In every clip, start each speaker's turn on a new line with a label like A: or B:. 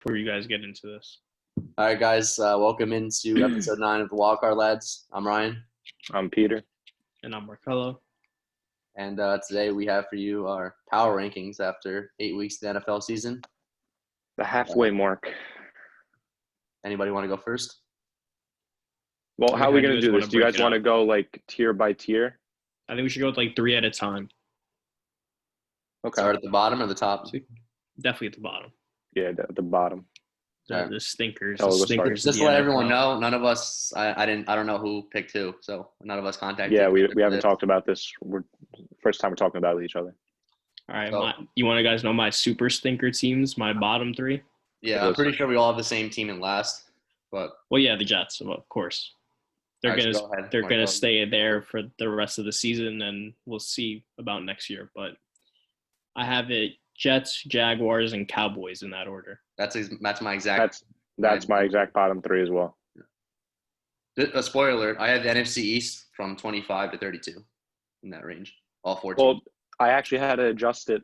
A: before you guys get into this.
B: All right, guys, welcome into episode 9 of the Wildcard lads. I'm Ryan,
C: I'm Peter.
A: And I'm Markello.
B: and today we have for you our power rankings after 8 weeks of the NFL season.
C: The halfway mark.
B: Anybody want to go first?
C: Well, how are we going to do this?
A: wanna
C: Do you
A: break
C: guys
A: it
C: want to
A: up?
C: go like tier by tier?
A: I think we should go with like 3 at a time.
C: Okay.
B: Start at the bottom or the top?
A: Definitely at the bottom.
C: Yeah, the bottom.
B: Alright.
A: The stinkers.
C: Oh,
A: The
C: we'll start.
A: stinkers.
B: Just
A: of
B: to
A: the
B: let everyone
A: NFL.
B: know, none of us, I don't know who picked who, so none of us contacted.
C: Yeah,
B: each
C: we
B: other
C: haven't
B: for
C: talked about this. We're first time we're talking about each other.
A: All right.
B: So-
A: You want to guys know my super stinker teams, my bottom 3?
B: this. Yeah, I'm pretty sure we all have the same team in last, but
A: Well, yeah, the Jets, of course. They're
B: Alright,
A: gonna
B: so go ahead,
A: they're
B: Markello.
A: gonna stay there for the rest of the season, and we'll see about next year. But I have it Jets, Jaguars, and Cowboys in that order.
B: that's my exact.
C: That's my exact bottom 3 as well.
B: A spoiler alert, I have the NFC East from 25 to 32 in that range, all 14.
C: Well, I actually had to adjust it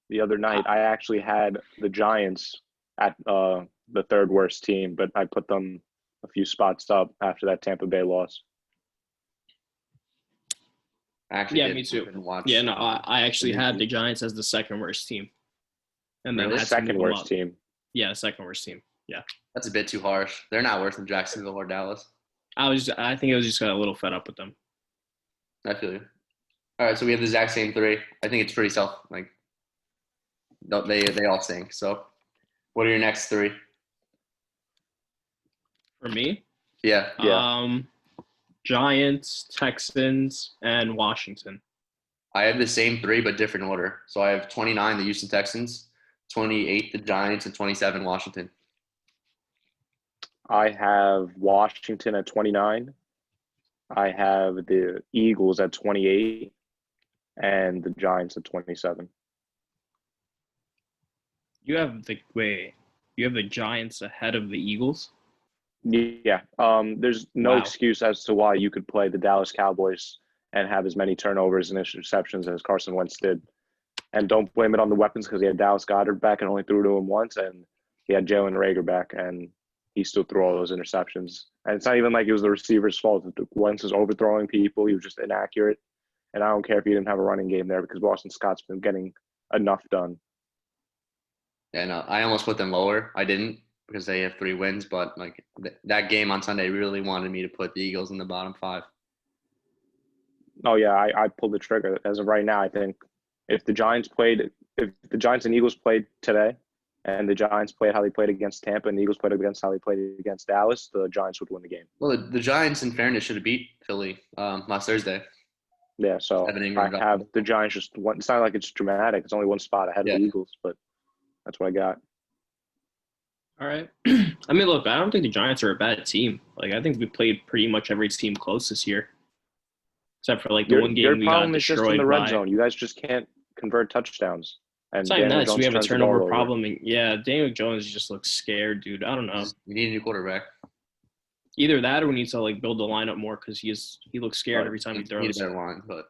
C: the other night. I actually had the Giants at the third worst team, but I put them a few spots up after that Tampa Bay loss.
B: Actually,
A: Yeah,
B: did
A: me too.
B: open and watch.
A: Yeah, no, I actually had the
B: Mhm.
A: Giants as the second worst team, and then
B: Really?
A: had to
C: Second
A: move them
C: worst
A: up.
C: team.
A: Yeah, second worst team.
B: That's a bit too harsh. They're not worse than Jacksonville or Dallas.
A: I think I was just got a little fed up with them.
B: I feel you. All right, so we have the exact same 3. I think it's pretty they all stink. So, what are your next 3?
A: For me,
B: Yeah.
C: Yeah.
A: Giants, Texans, and Washington.
B: I have the same 3 but different order. So I have 29 the Houston Texans, 28 the Giants, and 27 Washington.
C: I have Washington at 29. I have the Eagles at 28 and the Giants at 27.
A: You have the Giants ahead of the Eagles.
C: Yeah. There's no
A: Wow.
C: excuse as to why you could play the Dallas Cowboys and have as many turnovers and interceptions as Carson Wentz did. And don't blame it on the weapons because he had Dallas Goedert back and only threw to him once, and he had Jalen Reagor back and he still threw all those interceptions. And it's not even like it was the receiver's fault. Wentz was overthrowing people. He was just inaccurate. And I don't care if he didn't have a running game there because Boston Scott's been getting enough done.
B: And I almost put them lower. I didn't because they have 3 wins, but that game on Sunday really wanted me to put the Eagles in the bottom 5.
C: Oh, yeah, I pulled the trigger. As of right now, I think if the Giants and Eagles played today and the Giants played how they played against Tampa and the Eagles played against how they played against Dallas, the Giants would win the game.
B: Well, the Giants, in fairness, should have beat Philly last Thursday.
C: Yeah, so
B: Evan Ingram
C: I
B: got
C: have
B: them.
C: the Giants just one. It's not like it's dramatic. It's only one spot ahead
B: Yeah.
C: of the Eagles, but that's what I got.
A: All right. I mean, look, I don't think the Giants are a bad team. Like, I think we played pretty much every team close this year, except for like the one
C: Your
A: game we got
C: problem is just in
A: destroyed
C: the red
A: by.
C: zone. You guys just can't convert touchdowns. And
A: It's not even
C: Daniel
A: that. So we
C: Jones
A: have a
C: turns the ball
A: turnover
C: over.
A: problem. And yeah, Daniel Jones just looks scared, dude. I don't know.
B: You need a new quarterback.
A: Either that or we need to like build the lineup more because he looks scared
C: Right.
A: every time he
B: Need a
A: throws.
B: better line, but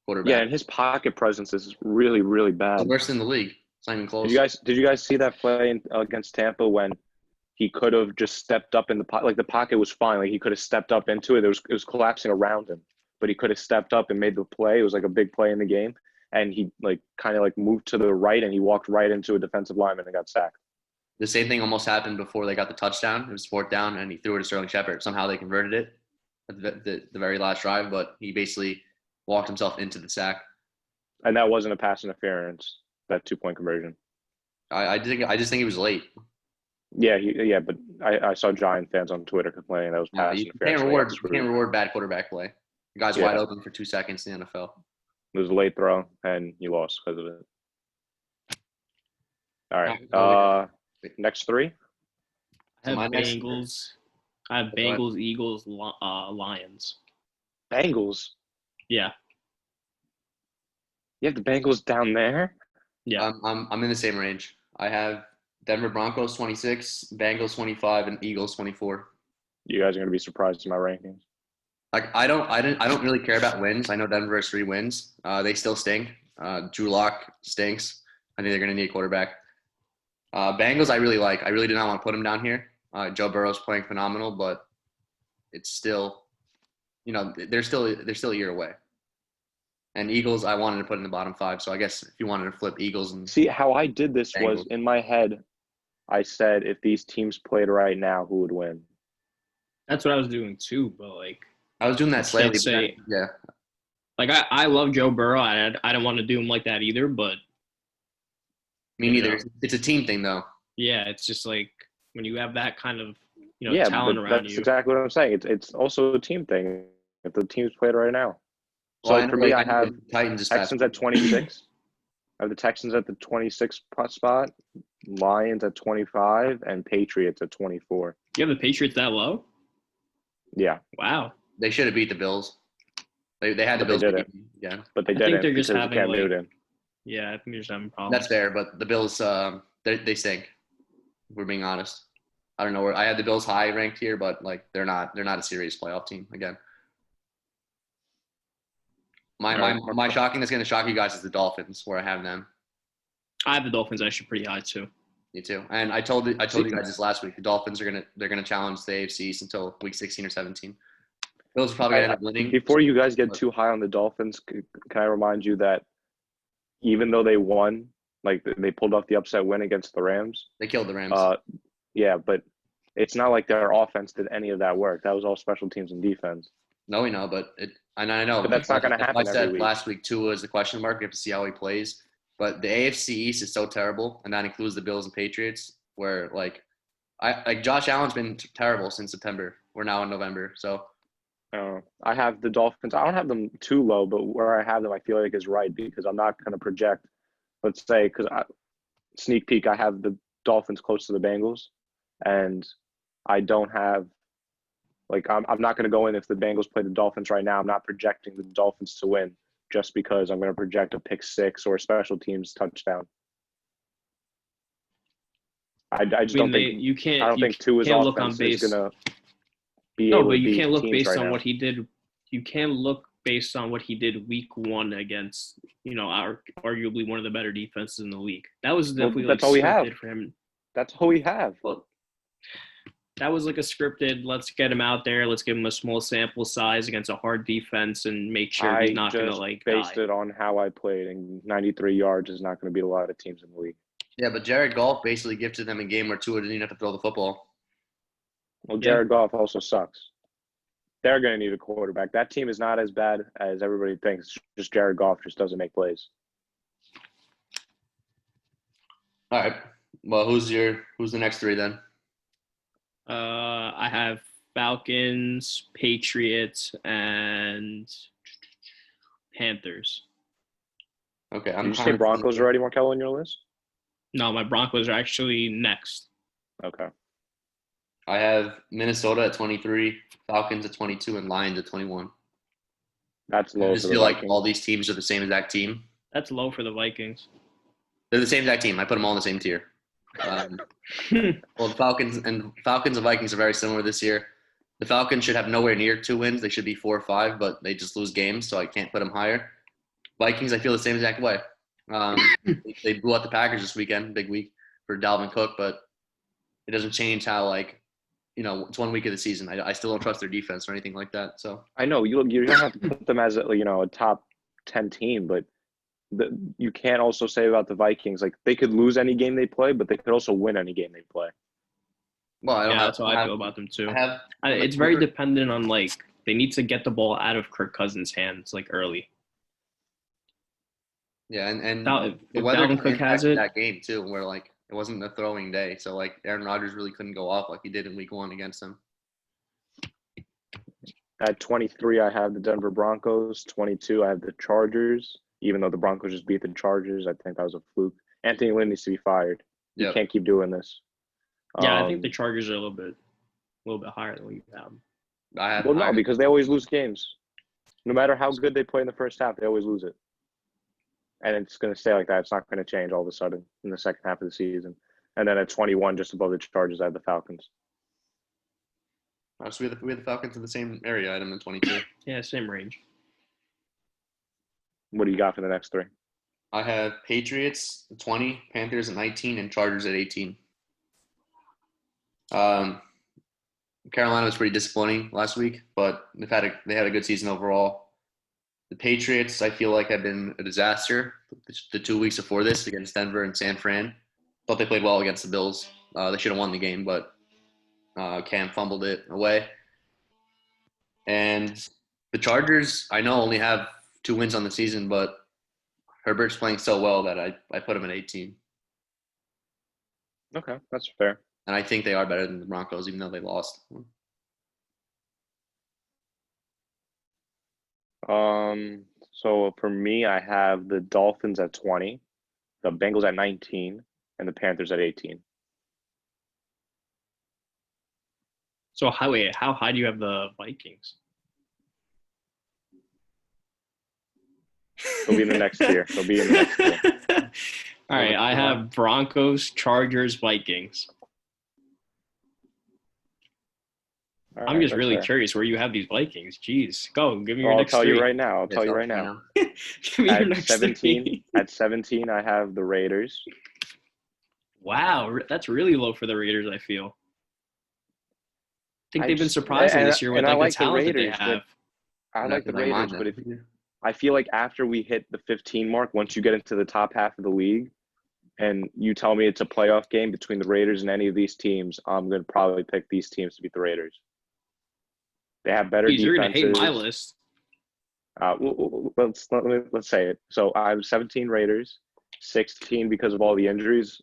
B: quarterback.
C: Yeah, and his pocket presence is really, really bad.
B: the worst in the league. It's not even close.
C: Did you guys see that play against Tampa when he could have just stepped up in the pocket? Like the pocket was fine. Like he could have stepped up into it. It was collapsing around him, but he could have stepped up and made the play. It was like a big play in the game, and he kind of moved to the right and he walked right into a defensive lineman and got sacked.
B: The same thing almost happened before they got the touchdown. It was 4th down, and he threw it to Sterling Shepard. Somehow they converted it at the very last drive, but he basically walked himself into the sack.
C: And that wasn't a pass interference. That 2-point conversion.
B: I just think he was late.
C: Yeah, but I saw Giant fans on Twitter complaining that was
B: No,
C: pass
B: you
C: interference.
B: can't reward bad quarterback play. The guy's
C: Yeah.
B: wide open for 2 seconds in the NFL.
C: It was a late throw, and you lost because of it. All right. Next 3.
A: I have
B: my next-
A: Bengals. I have
B: What?
A: Bengals, Eagles, Lions.
C: Bengals.
A: Yeah.
C: You have the Bengals down there?
A: Yeah.
B: I'm in the same range. I have Denver Broncos 26, Bengals 25, and Eagles 24.
C: You guys are going to be surprised in my rankings.
B: I don't really care about wins. I know Denver has 3 wins. They still stink. Drew Lock stinks. I think they're going to need a quarterback. Bengals, I really like. I really did not want to put them down here. Joe Burrow's playing phenomenal, but it's still, they're still a year away. And Eagles, I wanted to put in the bottom 5. So I guess if you wanted to flip Eagles and
C: See, how I did this was
B: Bengals.
C: in my head, I said if these teams played right now, who would win?
A: That's what I was doing too, but like
B: I was doing that slightly.
A: can't say.
B: Yeah.
A: Like I love Joe Burrow. I don't want to do him like that either, but
B: Me
A: You
B: neither.
A: know.
B: It's a team thing, though.
A: yeah, it's just like when you have that kind of
C: Yeah,
A: talent
C: but
A: around
C: that's
A: you.
C: exactly what I'm saying. It's also a team thing. If the teams played right now. So
B: Well,
C: like for me, I have
B: the Titans just
C: Texans at 26. I have the Texans at the 26 spot, Lions at 25, and Patriots at 24.
A: You have the Patriots that low?
C: Yeah,
A: Wow.
B: They should have beat the Bills. They had the
C: But they
B: Bills.
C: didn't.
B: Yeah,
C: but they
A: I think
C: didn't
A: they're just
C: because of
A: having,
C: Cam
A: like,
C: Newton.
A: Yeah, I think they're just having problems.
B: that's fair. But the Bills, they stink. If we're being honest. I don't know where I had the Bills high ranked here, but like they're not a serious playoff team again. My shocking that's going to shock you guys is the Dolphins, where I have them.
A: I have the Dolphins actually pretty high too.
B: Me too. And I told you guys this last week. The Dolphins they're gonna challenge the AFC East until week 16 or 17. Bills are probably gonna end up winning.
C: Before you guys get too high on the Dolphins, can I remind you that even though they won, like they pulled off the upset win against the Rams.
B: They killed the Rams.
C: Yeah, but it's not like their offense did any of that work. That was all special teams and defense.
B: No, we know, but I know.
C: But that's not going to happen
B: I said
C: every week.
B: last week Tua is the question mark. We have to see how he plays. But the AFC East is so terrible, and that includes the Bills and Patriots, where Josh Allen's been terrible since September. We're now in November, so
C: I have the Dolphins. I don't have them too low, but where I have them, I feel like is right because I'm not going to project. Let's say sneak peek, I have the Dolphins close to the Bengals, and I don't have. Like, I'm not going to go in if the Bengals play the Dolphins right now. I'm not projecting the Dolphins to win just because I'm going to project a pick 6 or a special teams touchdown. I just don't think
A: you can't.
C: I don't think Tua's
A: can't look on
C: offense
A: base.
C: is going to be
A: No,
C: able
A: but
C: to
A: you
C: beat
A: can't look
C: teams
A: based
C: right
A: on
C: now.
A: what he did. You can't look based on what he did week 1 against arguably one of the better defenses in the league. That was definitely
C: that's all we have
A: for him.
C: That's all we have.
A: Well, that was like a scripted, let's get him out there, let's give him a small sample size against a hard defense and make sure he's not going to
C: based
A: die.
C: it on how I played, and 93 yards is not going to beat a lot of teams in the league.
B: yeah. But Jared Goff basically gifted them a game where Tua didn't even have to throw the football.
C: Well, Jared Goff also sucks. They're going to need a quarterback. That team is not as bad as everybody thinks. It's just Jared Goff just doesn't make plays.
B: All right. Well, who's the next 3 then?
A: I have Falcons, Patriots, and Panthers.
B: Okay,
C: Did you say Broncos already, Markello, on your list?
A: No, my Broncos are actually next.
C: Okay.
B: I have Minnesota at 23, Falcons at 22, and Lions at 21.
C: That's low
B: I just
C: for the
B: feel like
C: Vikings.
B: all these teams are the same exact team.
A: That's low for the Vikings.
B: They're the same exact team. I put them all in the same tier. Well, the Falcons and Vikings are very similar this year. The Falcons should have nowhere near 2 wins. They should be 4 or 5, but they just lose games, so I can't put them higher. Vikings, I feel the same exact way. They blew out the Packers this weekend, big week for Dalvin Cook, but it doesn't change how it's 1 week of the season. I still don't trust their defense or anything like that. So
C: I know you don't have to put them as a top 10 team, but you can't also say about the Vikings, like they could lose any game they play, but they could also win any game they play.
B: well,
A: that's how I feel about them too. It's very dependent on they need to get the ball out of Kirk Cousins' hands early.
B: Yeah, and
A: If
B: the weather
A: Dalvin Cook has it,
B: that game too, where it wasn't a throwing day, so Aaron Rodgers really couldn't go off like he did in Week 1 against them.
C: At 23, I have the Denver Broncos. 22, I have the Chargers. Even though the Broncos just beat the Chargers, I think that was a fluke. Anthony Lynn needs to be fired. You can't keep doing this.
A: Yeah, I think the Chargers are a little bit higher than what you have.
C: No, because they always lose games. No matter how good they play in the first half, they always lose it. And it's going to stay like that. It's not going to change all of a sudden in the second half of the season. And then at 21, just above the Chargers, I have the Falcons.
B: So we have the Falcons in the same area item in 22.
A: Yeah, same range.
C: What do you got for the next 3?
B: I have Patriots at 20, Panthers at 19, and Chargers at 18. Carolina was pretty disappointing last week, but they had a good season overall. The Patriots, I feel like, have been a disaster the 2 weeks before this against Denver and San Fran. Thought they played well against the Bills. They should have won the game, but Cam fumbled it away. And the Chargers, I know, only have 2 wins on the season, but Herbert's playing so well that I put him at 18.
C: Okay, that's fair.
B: And I think they are better than the Broncos, even though they lost.
C: So for me, I have the Dolphins at 20, the Bengals at 19, and the Panthers at 18.
A: So how high do you have the Vikings?
C: They'll be in the next tier.
A: All right, I have Broncos, Chargers, Vikings.
C: All
A: I'm
C: right,
A: just
C: that's
A: really
C: fair.
A: curious where you have these Vikings. Jeez, go give me your
C: Well, I'll
A: next
C: tell
A: three.
C: you right now. I'll tell you right now.
A: Give me your
C: At
A: next
C: 17,
A: three.
C: at 17, I have the Raiders.
A: Wow, that's really low for the Raiders. I feel. I think
C: I
A: they've been
C: just-
A: surprising
C: and-
A: this year with
C: and I
A: like
C: like
A: the
C: the
A: talent that they
C: Raiders, but
A: have.
C: I like the
B: Never mind
C: Raiders,
B: then.
C: but I feel like after we hit the 15 mark, once you get into the top half of the league, and you tell me it's a playoff game between the Raiders and any of these teams, I'm going to probably pick these teams to beat the Raiders. They have better
A: Jeez, you're gonna
C: defenses.
A: hate my list.
C: Let's say it. So I have 17 Raiders, 16 because of all the injuries.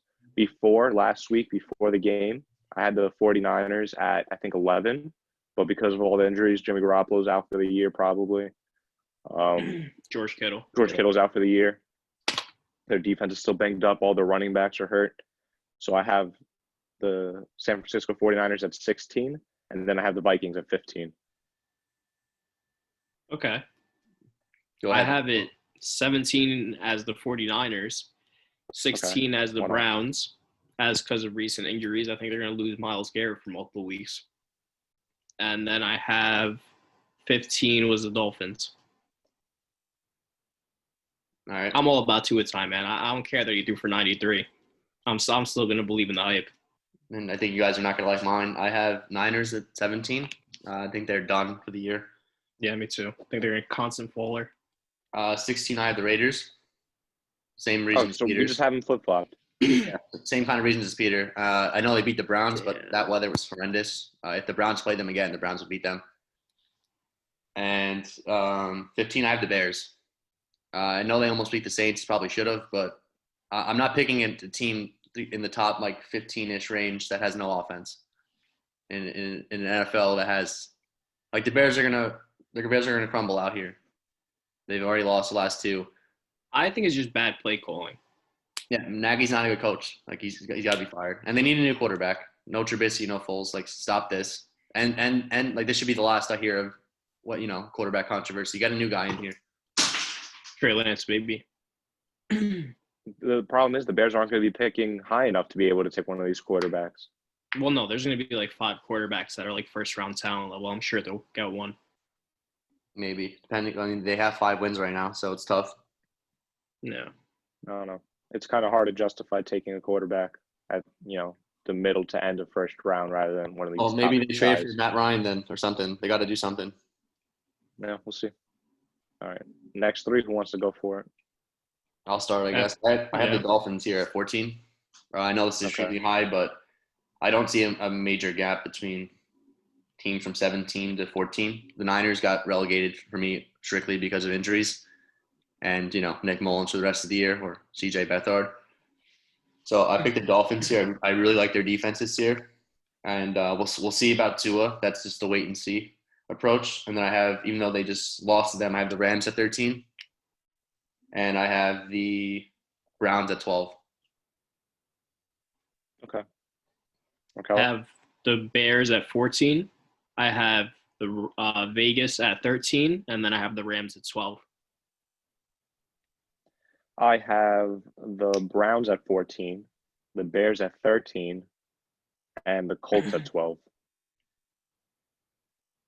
C: Last week, before the game, I had the 49ers at, I think, 11. But because of all the injuries, Jimmy Garoppolo's out for the year probably.
A: George Kittle.
C: George Kittle's out for the year. Their defense is still banged up. All their running backs are hurt. So I have the San Francisco 49ers at 16, and then I have the Vikings at 15.
A: Okay.
B: Go
A: I
B: ahead.
A: have it 17 as the 49ers, 16 as the
C: Why not?
A: Browns, as because of recent injuries. I think they're going to lose Myles Garrett for multiple weeks. And then I have 15 was the Dolphins.
B: All right.
A: I'm all about Tua time, man. I don't care that he threw for 93. I'm still going to believe in the hype.
B: And I think you guys are not going to like mine. I have Niners at 17. I think they're done for the year.
A: Yeah, me too. I think they're a constant faller.
B: 16, I have the Raiders. Same reasons
C: So
B: as
C: we
B: Peter's.
C: just have them flip-flopped.
B: Yeah, same kind of reasons as Peter. I know they beat the Browns, but
A: Yeah.
B: that weather was horrendous. If the Browns played them again, the Browns would beat them. And 15, I have the Bears. I know they almost beat the Saints, probably should have, but I'm not picking a team in the top like 15-ish range that has no offense. In an NFL that has, like, the Bears are gonna crumble out here. They've already lost the last 2.
A: I think it's just bad play calling.
B: Yeah, Nagy's not a good coach. Like, he's got to be fired. And they need a new quarterback. No Trubisky, no Foles. Like, stop this. And like, this should be the last I hear of quarterback controversy. You got a new guy in here.
A: Trey Lance, baby.
C: The problem is the Bears aren't going to be picking high enough to be able to take one of these quarterbacks.
A: Well, no, there's going to be like 5 quarterbacks that are like first-round talent level. I'm sure they'll get one.
B: Maybe. Depending. I mean, they have 5 wins right now, so it's tough.
A: No.
C: I don't know. It's kind of hard to justify taking a quarterback at, the middle to end of first round rather than one of these.
B: Oh, maybe they trade for
C: guys.
B: Matt Ryan then or something. They got to do something.
C: Yeah, we'll see. All right. Next 3, who wants to go for it?
B: I'll start, I guess. I have the Dolphins here at 14. I know this is extremely high, but I don't see a major gap between teams from 17 to 14. The Niners got relegated for me strictly because of injuries. And, Nick Mullins for the rest of the year, or CJ Beathard. So I picked the Dolphins here. I really like their defense this year. And we'll see about Tua. That's just the wait and see approach. And then I have, even though they just lost to them, I have the Rams at 13. And I have the Browns at 12.
C: Okay.
A: I have the Bears at 14. I have the Vegas at 13. And then I have the Rams at 12.
C: I have the Browns at 14, the Bears at 13, and the Colts at 12.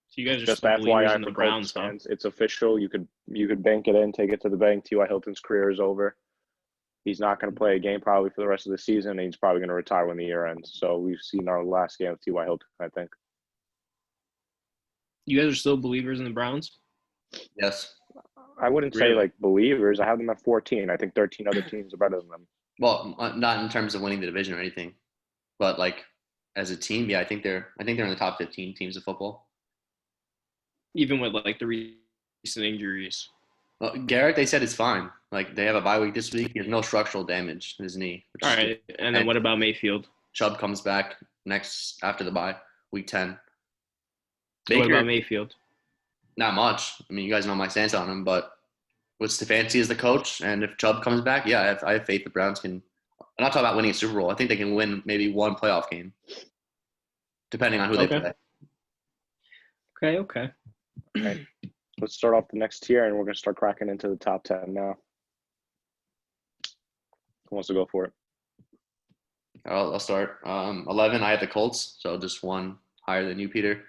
A: So you guys are
C: Just
A: still believers
C: FYI
A: in the
C: for
A: Browns,
C: Colts
A: huh?
C: fans, it's official. You could bank it in, take it to the bank. T.Y. Hilton's career is over. He's not going to play a game probably for the rest of the season, and he's probably going to retire when the year ends. So we've seen our last game of T.Y. Hilton, I think.
A: You guys are still believers in the Browns?
B: Yes.
C: I wouldn't say
A: Really?
C: like believers. I have them at 14. I think 13 other teams are better than them.
B: Well, not in terms of winning the division or anything, but like as a team, yeah, I think they're in the top 15 teams of football.
A: Even with like the recent injuries.
B: Well, Garrett, they said it's fine. Like they have a bye week this week. He has no structural damage in his knee. Which
A: All
B: is
A: right.
B: good.
A: And then what about Mayfield?
B: Chubb comes back after the bye, week 10.
A: What about Mayfield?
B: Not much. I mean, you guys know my stance on him, but with Stefanski as the coach, and if Chubb comes back, yeah, I have faith the Browns can. I'm not talking about winning a Super Bowl. I think they can win maybe one playoff game, depending on who they play.
A: Okay.
C: All right. Let's start off the next tier, and we're going to start cracking into the top 10 now. Who wants to go for it?
B: I'll start. 11, I have the Colts, so just one higher than you, Peter.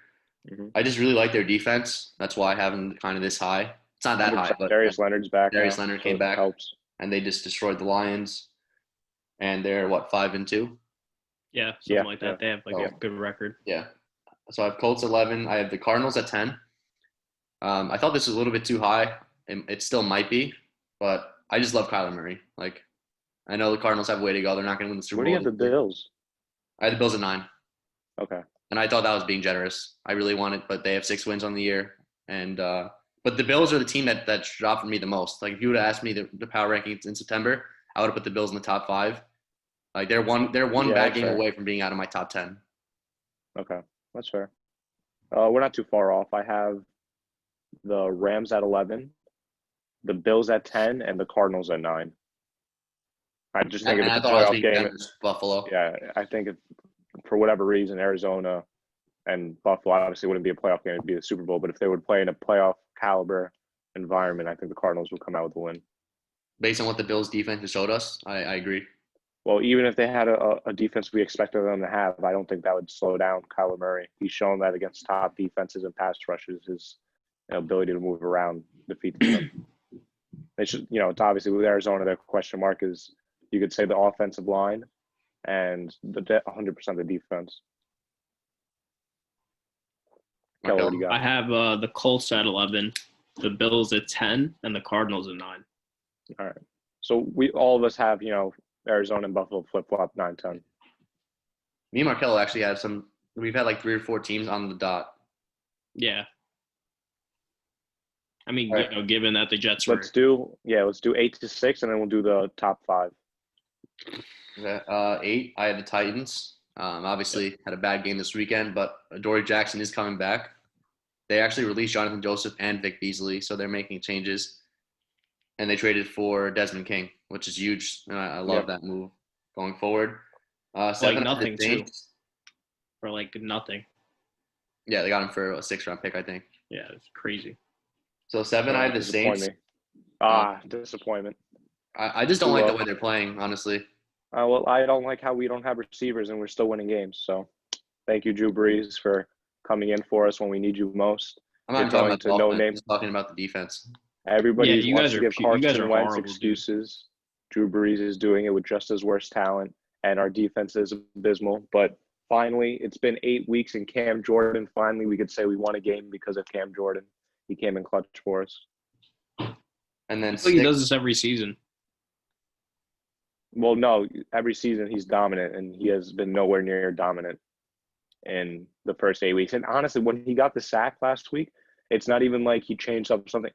C: Mm-hmm.
B: I just really like their defense. That's why I have them kind of this high. It's not that high, but
C: Darius Leonard's back.
B: Darius
C: now,
B: Leonard
C: so
B: came
C: it
B: back,
C: helps.
B: and they just destroyed the Lions. And they're 5-2.
A: Yeah, something like that.
C: Yeah.
A: They have like a good record.
B: Yeah. So I have Colts 11. I have the Cardinals at 10. I thought this was a little bit too high. It still might be, but I just love Kyler Murray. Like, I know the Cardinals have a way to go. They're not going to win the Super
C: Where
B: Bowl.
C: do you have the Bills?
B: I had the Bills at 9.
C: Okay.
B: And I thought that was being generous. I really wanted, but they have 6 wins on the year. And but the Bills are the team that dropped for me the most. Like if you would have asked me the power rankings in September, I would have put the Bills in the top 5. Like they're one bad game away from being out of my top 10.
C: Okay, that's fair. We're not too far off. I have the Rams at 11, the Bills at 10, and the Cardinals at 9. I just think if
B: I
C: it's a
B: thought I was
C: playoff
B: being
C: game,
B: generous, Buffalo.
C: yeah, I think if for whatever reason Arizona and Buffalo obviously wouldn't be a playoff game; it'd be a Super Bowl. But if they would play in a playoff caliber environment, I think the Cardinals would come out with a win.
B: Based on what the Bills defense has showed us, I agree.
C: Well, even if they had a defense we expected them to have, I don't think that would slow down Kyler Murray. He's shown that against top defenses and pass rushes, his ability to move around defeats them. They should, it's obviously with Arizona, their question mark is you could say the offensive line and the 100% of the defense. Kelly, what do you got?
A: I have the Colts at 11, the Bills at 10, and the Cardinals at 9.
C: All right. So all of us have, Arizona and Buffalo flip-flop 9-10.
B: Me and Markello actually have we've had like 3 or 4 teams on the dot.
A: Yeah. I mean,
B: Right.
A: Given that the Jets were.
C: Let's do 8-6, and then we'll do the top 5.
B: Okay. 8, I had the Titans. Obviously had a bad game this weekend, but Adoree Jackson is coming back. They actually released Jonathan Joseph and Vic Beasley, so they're making changes. And they traded for Desmond King, which is huge. And I love that move going forward. 7,
A: nothing too. For like nothing.
B: Yeah, they got him for a 6th-round pick, I think.
A: Yeah, it's crazy.
B: So 7, I have the Saints.
C: Disappointment.
B: I just don't like the way they're playing, honestly.
C: Well, I don't like how we don't have receivers and we're still winning games. So thank you, Drew Brees, for coming in for us when we need you most.
B: I'm not talking about the offense. I'm just talking about the defense.
C: Everybody wants to give Carson Wentz
A: horrible,
C: excuses. Dude. Drew Brees is doing it with just his worst talent, and our defense is abysmal. But finally, it's been 8 weeks, and Cam Jordan, finally we could say we won a game because of Cam Jordan. He came in clutch for us.
B: And then
A: he does this every season.
C: Well, no, every season he's dominant, and he has been nowhere near dominant in the first 8 weeks. And honestly, when he got the sack last week, it's not even like he changed up something.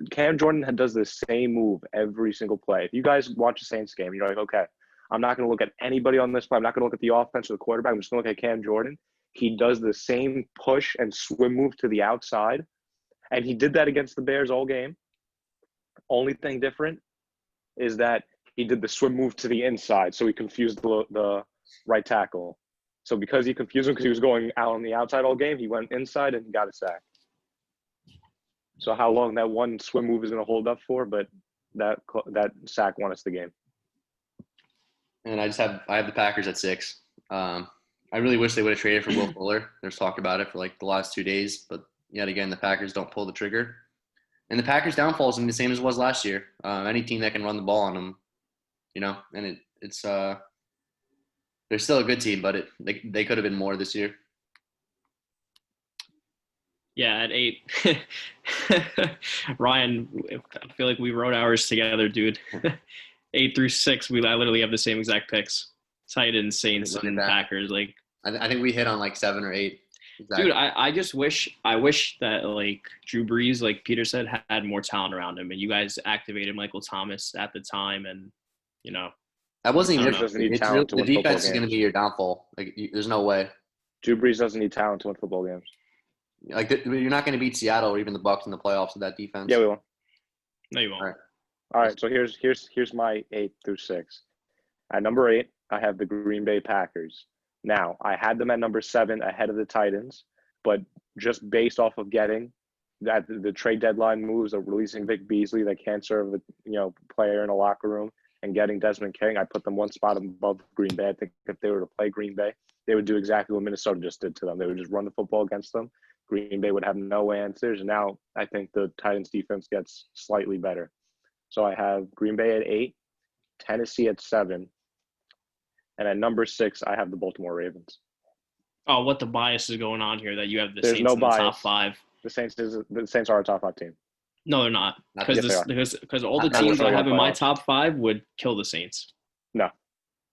C: Cam Jordan does the same move every single play. If you guys watch the Saints game, you're like, okay, I'm not going to look at anybody on this play. I'm not going to look at the offense or the quarterback. I'm just going to look at Cam Jordan. He does the same push and swim move to the outside, and he did that against the Bears all game. Only thing different is that he did the swim move to the inside, so he confused the right tackle. So because he confused him because he was going out on the outside all game, he went inside and he got a sack. So how long that one swim move is going to hold up for, but that sack won us the game.
B: And I have the Packers at 6. I really wish they would have traded for Will Fuller. There's talk about it for like the last 2 days, but yet again, the Packers don't pull the trigger. And the Packers' downfall is the same as it was last year. Any team that can run the ball on them and it's they're still a good team, but they could have been more this year.
A: Yeah, at 8. Ryan, I feel like we wrote ours together, dude. 8 through 6, I literally have the same exact picks. Titans, Saints, and Packers. Like,
B: I think we hit on like 7 or 8. Exactly.
A: Dude, I just wish that like Drew Brees, like Peter said, had more talent around him, and you guys activated Michael Thomas at the time, and
B: that wasn't even
C: doesn't need talent to
B: the
C: win football
B: defense is
C: games.
B: going to be your downfall. Like, there's no way.
C: Drew Brees doesn't need talent to win football games.
B: Like, you're not going to beat Seattle or even the Bucs in the playoffs with that defense.
C: Yeah, we will.
A: No, you won't.
C: All right. So here's my 8 through 6. At number 8, I have the Green Bay Packers. Now, I had them at number 7 ahead of the Titans, but just based off of getting that the trade deadline moves of releasing Vic Beasley that can't serve a player in a locker room and getting Desmond King, I put them one spot above Green Bay. I think if they were to play Green Bay, they would do exactly what Minnesota just did to them. They would just run the football against them. Green Bay would have no answers. And now I think the Titans defense gets slightly better. So I have Green Bay at 8, Tennessee at 7, and at number 6, I have the Baltimore Ravens.
A: Oh, what the bias is going on here that you have the
C: There's
A: Saints in the
C: bias.
A: top 5?
C: The Saints are a top 5 team.
A: No, they're not. Because all the
B: Not
A: teams I
C: sure
A: have in my
C: playoffs.
A: top 5 would kill the Saints.
C: No.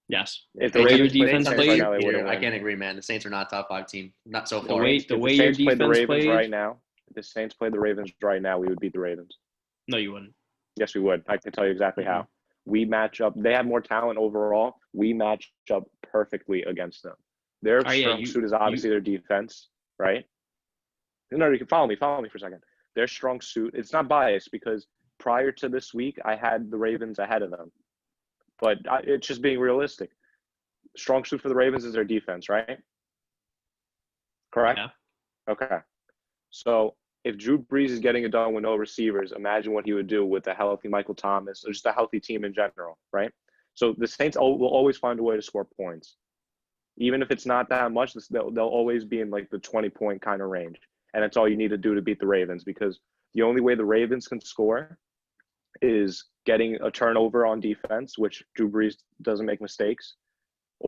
A: Yes.
C: If
A: The
C: the
A: way your
C: Ravens played
A: defense
C: the Saints
A: played,
C: right now, they
B: Peter,
C: wouldn't
B: I
C: win.
B: can't agree, man. The Saints are not a top 5 team. Not so
A: the
B: far.
A: way
C: If the
A: your
C: Saints played the
A: defense
C: Ravens
A: played.
C: right now, if the Saints played the Ravens right now, we would beat the Ravens.
A: No, you wouldn't.
C: Yes, we would. I can tell you exactly how. We match up. They have more talent overall. We match up perfectly against them. Their strong suit is obviously their defense, right? No, you can follow me. Follow me for a second. Their strong suit, it's not biased because prior to this week, I had the Ravens ahead of them. But it's just being realistic. Strong suit for the Ravens is their defense, right? Correct?
A: Yeah.
C: Okay. So if Drew Brees is getting it done with no receivers, imagine what he would do with a healthy Michael Thomas or just a healthy team in general, right? So the Saints will always find a way to score points. Even if it's not that much, they'll always be in like the 20-point kind of range. And that's all you need to do to beat the Ravens because the only way the Ravens can score is getting a turnover on defense, which Drew Brees doesn't make mistakes,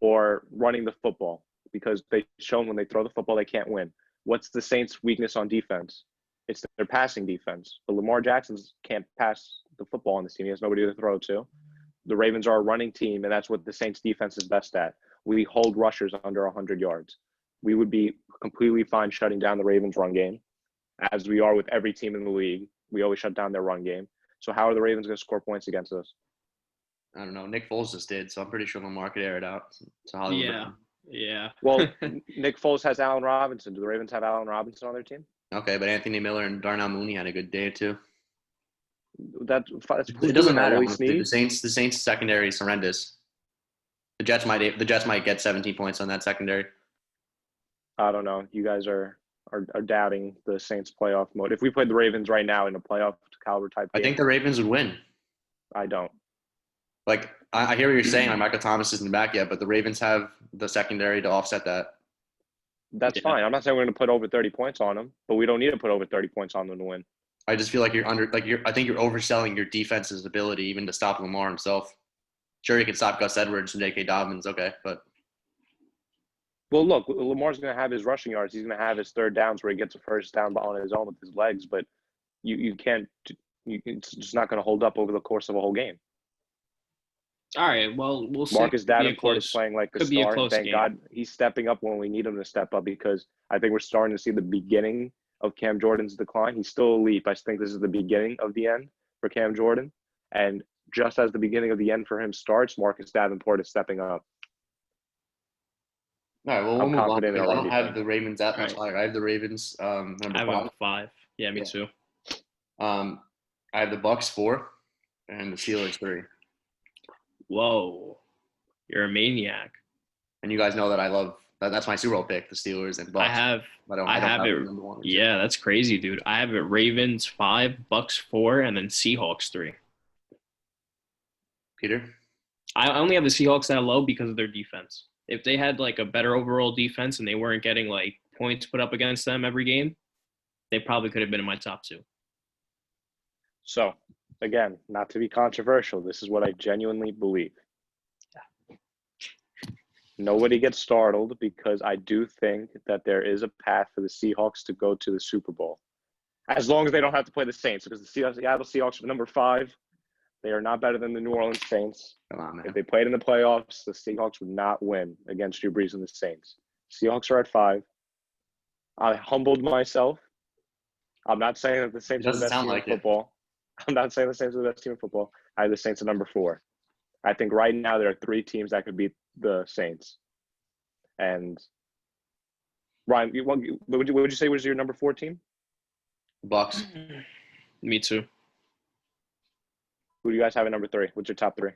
C: or running the football because they've shown when they throw the football, they can't win. What's the Saints' weakness on defense? It's their passing defense. But Lamar Jackson can't pass the football on this team. He has nobody to throw to. The Ravens are a running team, and that's what the Saints' defense is best at. We hold rushers under 100 yards. We would be completely fine shutting down the Ravens' run game, as we are with every team in the league. We always shut down their run game. So how are the Ravens going to score points against us?
B: I don't know. Nick Foles just did, so I'm pretty sure Lamar could air it out. To Hollywood.
A: Yeah.
C: Well, Nick Foles has Allen Robinson. Do the Ravens have Allen Robinson on their team?
B: Okay, but Anthony Miller and Darnell Mooney had a good day too.
C: It
B: doesn't matter. The Saints secondary is horrendous. The Jets might get 17 points on that secondary.
C: I don't know. You guys are doubting the Saints playoff mode. If we played the Ravens right now in a playoff caliber type game,
B: I think the Ravens would win.
C: I don't.
B: Like, I hear what you're saying. Like, Michael Thomas isn't back yet, but the Ravens have the secondary to offset that.
C: That's fine. I'm not saying we're going to put over 30 points on them, but we don't need to put over 30 points on them to win.
B: I just feel like I think you're overselling your defense's ability even to stop Lamar himself. Sure, he can stop Gus Edwards and J.K. Dobbins, okay, but. Well,
C: look, Lamar's going to have his rushing yards. He's going to have his third downs where he gets a first down on his own with his legs, but it's just not going to hold up over the course of a whole game.
A: All right, well, we'll see.
C: Marcus Davenport is playing like a star. Thank
A: game.
C: God he's stepping up when we need him to step up because I think we're starting to see the beginning of Cam Jordan's decline. He's still elite, but I think this is the beginning of the end for Cam Jordan. And just as the beginning of the end for him starts, Marcus Davenport is stepping up.
B: All right, well, we'll move on. I don't have the Ravens that much higher. I have the Ravens number
A: 5. Yeah, me too.
B: I have the Bucs 4 and the Steelers 3.
A: Whoa, you're a maniac.
B: And you guys know that I love that's my Super Bowl pick, the Steelers and Bucs.
A: I have it. Yeah, that's crazy, dude. I have it Ravens 5, Bucs 4, and then Seahawks 3.
B: Peter?
A: I only have the Seahawks that low because of their defense. If they had like a better overall defense and they weren't getting like points put up against them every game, they probably could have been in my top 2.
C: So, again, not to be controversial, this is what I genuinely believe. nobody gets startled because I do think that there is a path for the Seahawks to go to the Super Bowl. As long as they don't have to play the Saints, because the Seattle Seahawks are number 5. They are not better than the New Orleans Saints.
B: Come on, man.
C: If they played in the playoffs, the Seahawks would not win against Drew Brees and the Saints. Seahawks are at 5. I humbled myself. I'm not saying that the Saints are the
B: doesn't
C: best
B: sound
C: team
B: like
C: in
B: it.
C: football. I'm not saying the Saints are the best team in football. I have the Saints at number 4. I think right now there are 3 teams that could beat the Saints. And Ryan, what would you say was your number 4 team?
B: Bucks.
A: Me too.
C: Who do you guys have at number 3? What's your top 3?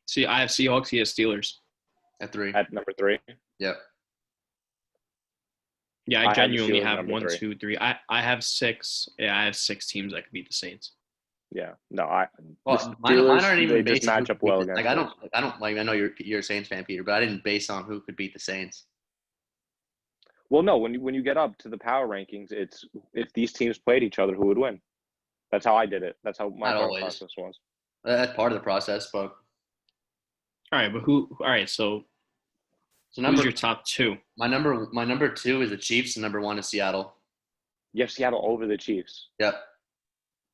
A: See, I have Seahawks. He has Steelers.
B: At 3.
C: At number 3?
B: Yep.
A: Yeah,
C: I
A: I
C: have the
A: genuinely
C: Steelers at
A: have
C: number
A: 1,
C: 3.
A: 2, 3. I have 6. Yeah, I have 6 teams that could beat the Saints.
C: Yeah. No,
B: Well,
C: the Steelers,
B: mine aren't even
C: they just
B: based on
C: match
B: who
C: up
B: could
C: well
B: beat
C: against
B: the,
C: us.
B: I don't like. I know you're a Saints fan, Peter, but I didn't base on who could beat the Saints.
C: Well, no, when you get up to the power rankings, it's if these teams played each other, who would win? That's how I did it. That's how my
B: Not
C: thought
B: always.
C: process was.
B: That's part of the process, but
A: All right, but who? All right, so
B: so
A: who's your top 2?
B: my number 2 is the Chiefs, and number 1 is Seattle.
C: You have Seattle over the Chiefs.
B: Yep.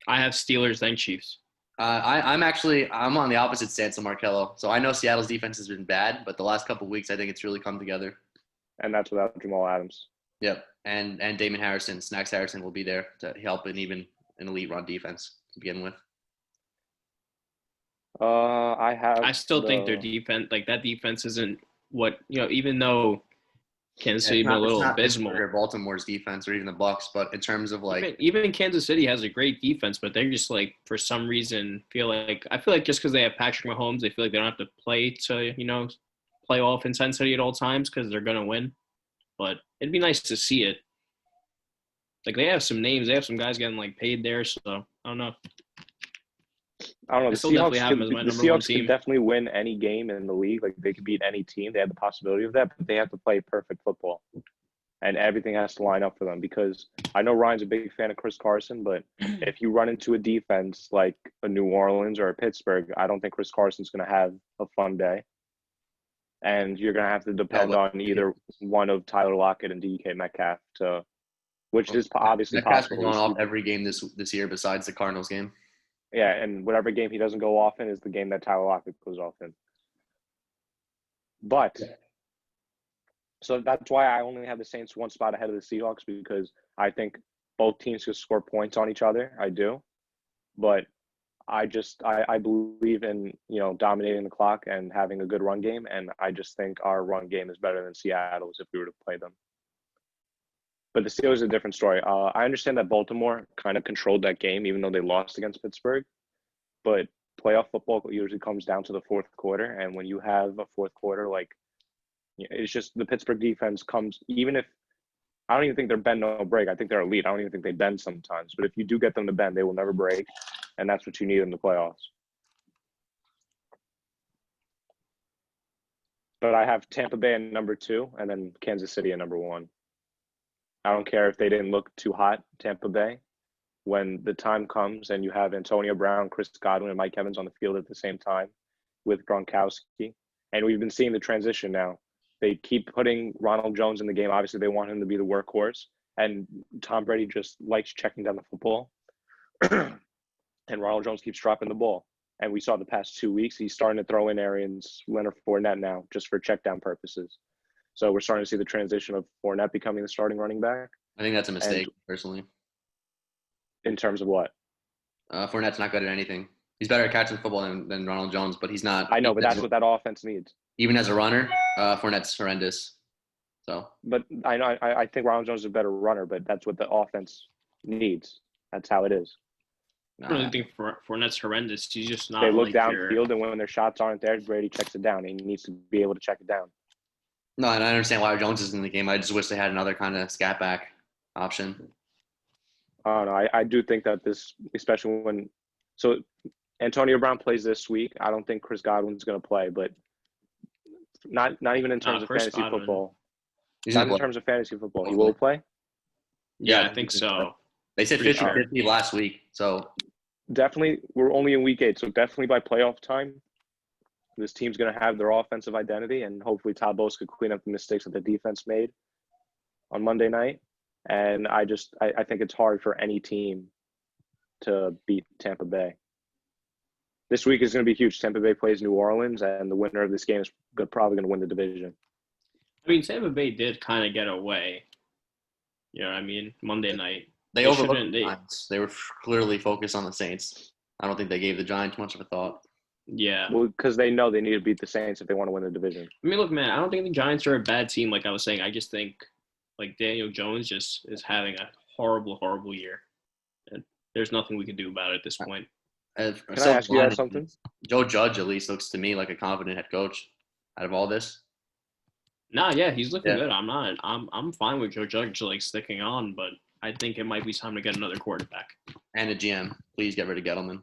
A: I have Steelers, then Chiefs.
B: I'm on the opposite stance of Markello. So I know Seattle's defense has been bad, but the last couple of weeks I think it's really come together.
C: And that's without Jamal Adams.
B: Yep. And Damon Harrison, Snacks Harrison will be there to help in even an elite run defense to begin with.
C: I
A: still think their defense, like that defense, isn't what even though Kansas City been a little abysmal.
B: Pittsburgh or Baltimore's defense or even the Bucks, but in terms of like
A: even Kansas City has a great defense, but they're just like for some reason I feel like just because they have Patrick Mahomes, they feel like they don't have to play to play off intensity at all times because they're gonna win. But it'd be nice to see it. Like they have some names, they have some guys getting like paid there, so I don't know.
C: I don't know.
A: The
C: Seahawks can definitely win any game in the league. Like they could beat any team. They have the possibility of that, but they have to play perfect football, and everything has to line up for them. Because I know Ryan's a big fan of Chris Carson, but if you run into a defense like a New Orleans or a Pittsburgh, I don't think Chris Carson's going to have a fun day, and you're going to have to depend on either one of Tyler Lockett and DK Metcalf which is obviously possible.
B: Going off every game this year besides the Cardinals game.
C: Yeah, and whatever game he doesn't go off in is the game that Tyler Lockett goes off in. But, so that's why I only have the Saints 1 spot ahead of the Seahawks, because I think both teams could score points on each other. I do. But I believe in, dominating the clock and having a good run game, and I just think our run game is better than Seattle's if we were to play them. But the Steelers is a different story. I understand that Baltimore kind of controlled that game, even though they lost against Pittsburgh. But playoff football usually comes down to the fourth quarter. And when you have a fourth quarter, it's just the Pittsburgh defense comes, even if – I don't even think they're bend, no break. I think they're elite. I don't even think they bend sometimes. But if you do get them to bend, they will never break. And that's what you need in the playoffs. But I have Tampa Bay at number 2 and then Kansas City at number 1. I don't care if they didn't look too hot, Tampa Bay. When the time comes and you have Antonio Brown, Chris Godwin, and Mike Evans on the field at the same time with Gronkowski, and we've been seeing the transition now. They keep putting Ronald Jones in the game. Obviously, they want him to be the workhorse, and Tom Brady just likes checking down the football. And Ronald Jones keeps dropping the ball. And we saw the past 2 weeks, he's starting to throw in Arians, Leonard Fournette now, just for check down purposes. So we're starting to see the transition of Fournette becoming the starting running back.
B: I think that's a mistake, personally.
C: In terms of what?
B: Fournette's not good at anything. He's better at catching football than Ronald Jones, but he's not.
C: I know, but that's what that offense needs.
B: Even as a runner, Fournette's horrendous. So.
C: But I know I think Ronald Jones is a better runner, but that's what the offense needs. That's how it is.
A: I don't think Fournette's horrendous. He's just not.
C: They look downfield, and when their shots aren't there, Brady checks it down. He needs to be able to check it down.
B: No, and I understand why Jones is in the game. I just wish they had another kind of scat back option.
C: I don't know. I do think that this, especially when – so Antonio Brown plays this week. I don't think Chris Godwin's going to play, but not even in terms of fantasy football. Not in terms of fantasy football. He will play?
A: Yeah, I think so.
B: They said 50-50 last week, so.
C: Definitely. We're only in week 8, so definitely by playoff time, This team's going to have their offensive identity, and hopefully Todd Bowles could clean up the mistakes that the defense made on Monday night. And I think it's hard for any team to beat Tampa Bay. This week is going to be huge. Tampa Bay plays New Orleans, and the winner of this game is probably going to win the division.
A: I mean, Tampa Bay did kind of get away. You know what I mean? Monday night.
B: They overlooked the Giants. They were clearly focused on the Saints. I don't think they gave the Giants much of a thought.
A: Yeah.
C: Well, because they know they need to beat the Saints if they want to win the division.
A: I mean, look, man, I don't think the Giants are a bad team like I was saying. I just think, like, Daniel Jones just is having a horrible, horrible year. And there's nothing we can do about it at this point.
C: Can I ask you guys something?
B: Joe Judge at least looks to me like a confident head coach out of all this.
A: Nah, yeah, he's looking good. I'm fine with Joe Judge, like, sticking on, but I think it might be time to get another quarterback.
B: And a GM. Please get rid of Gettleman.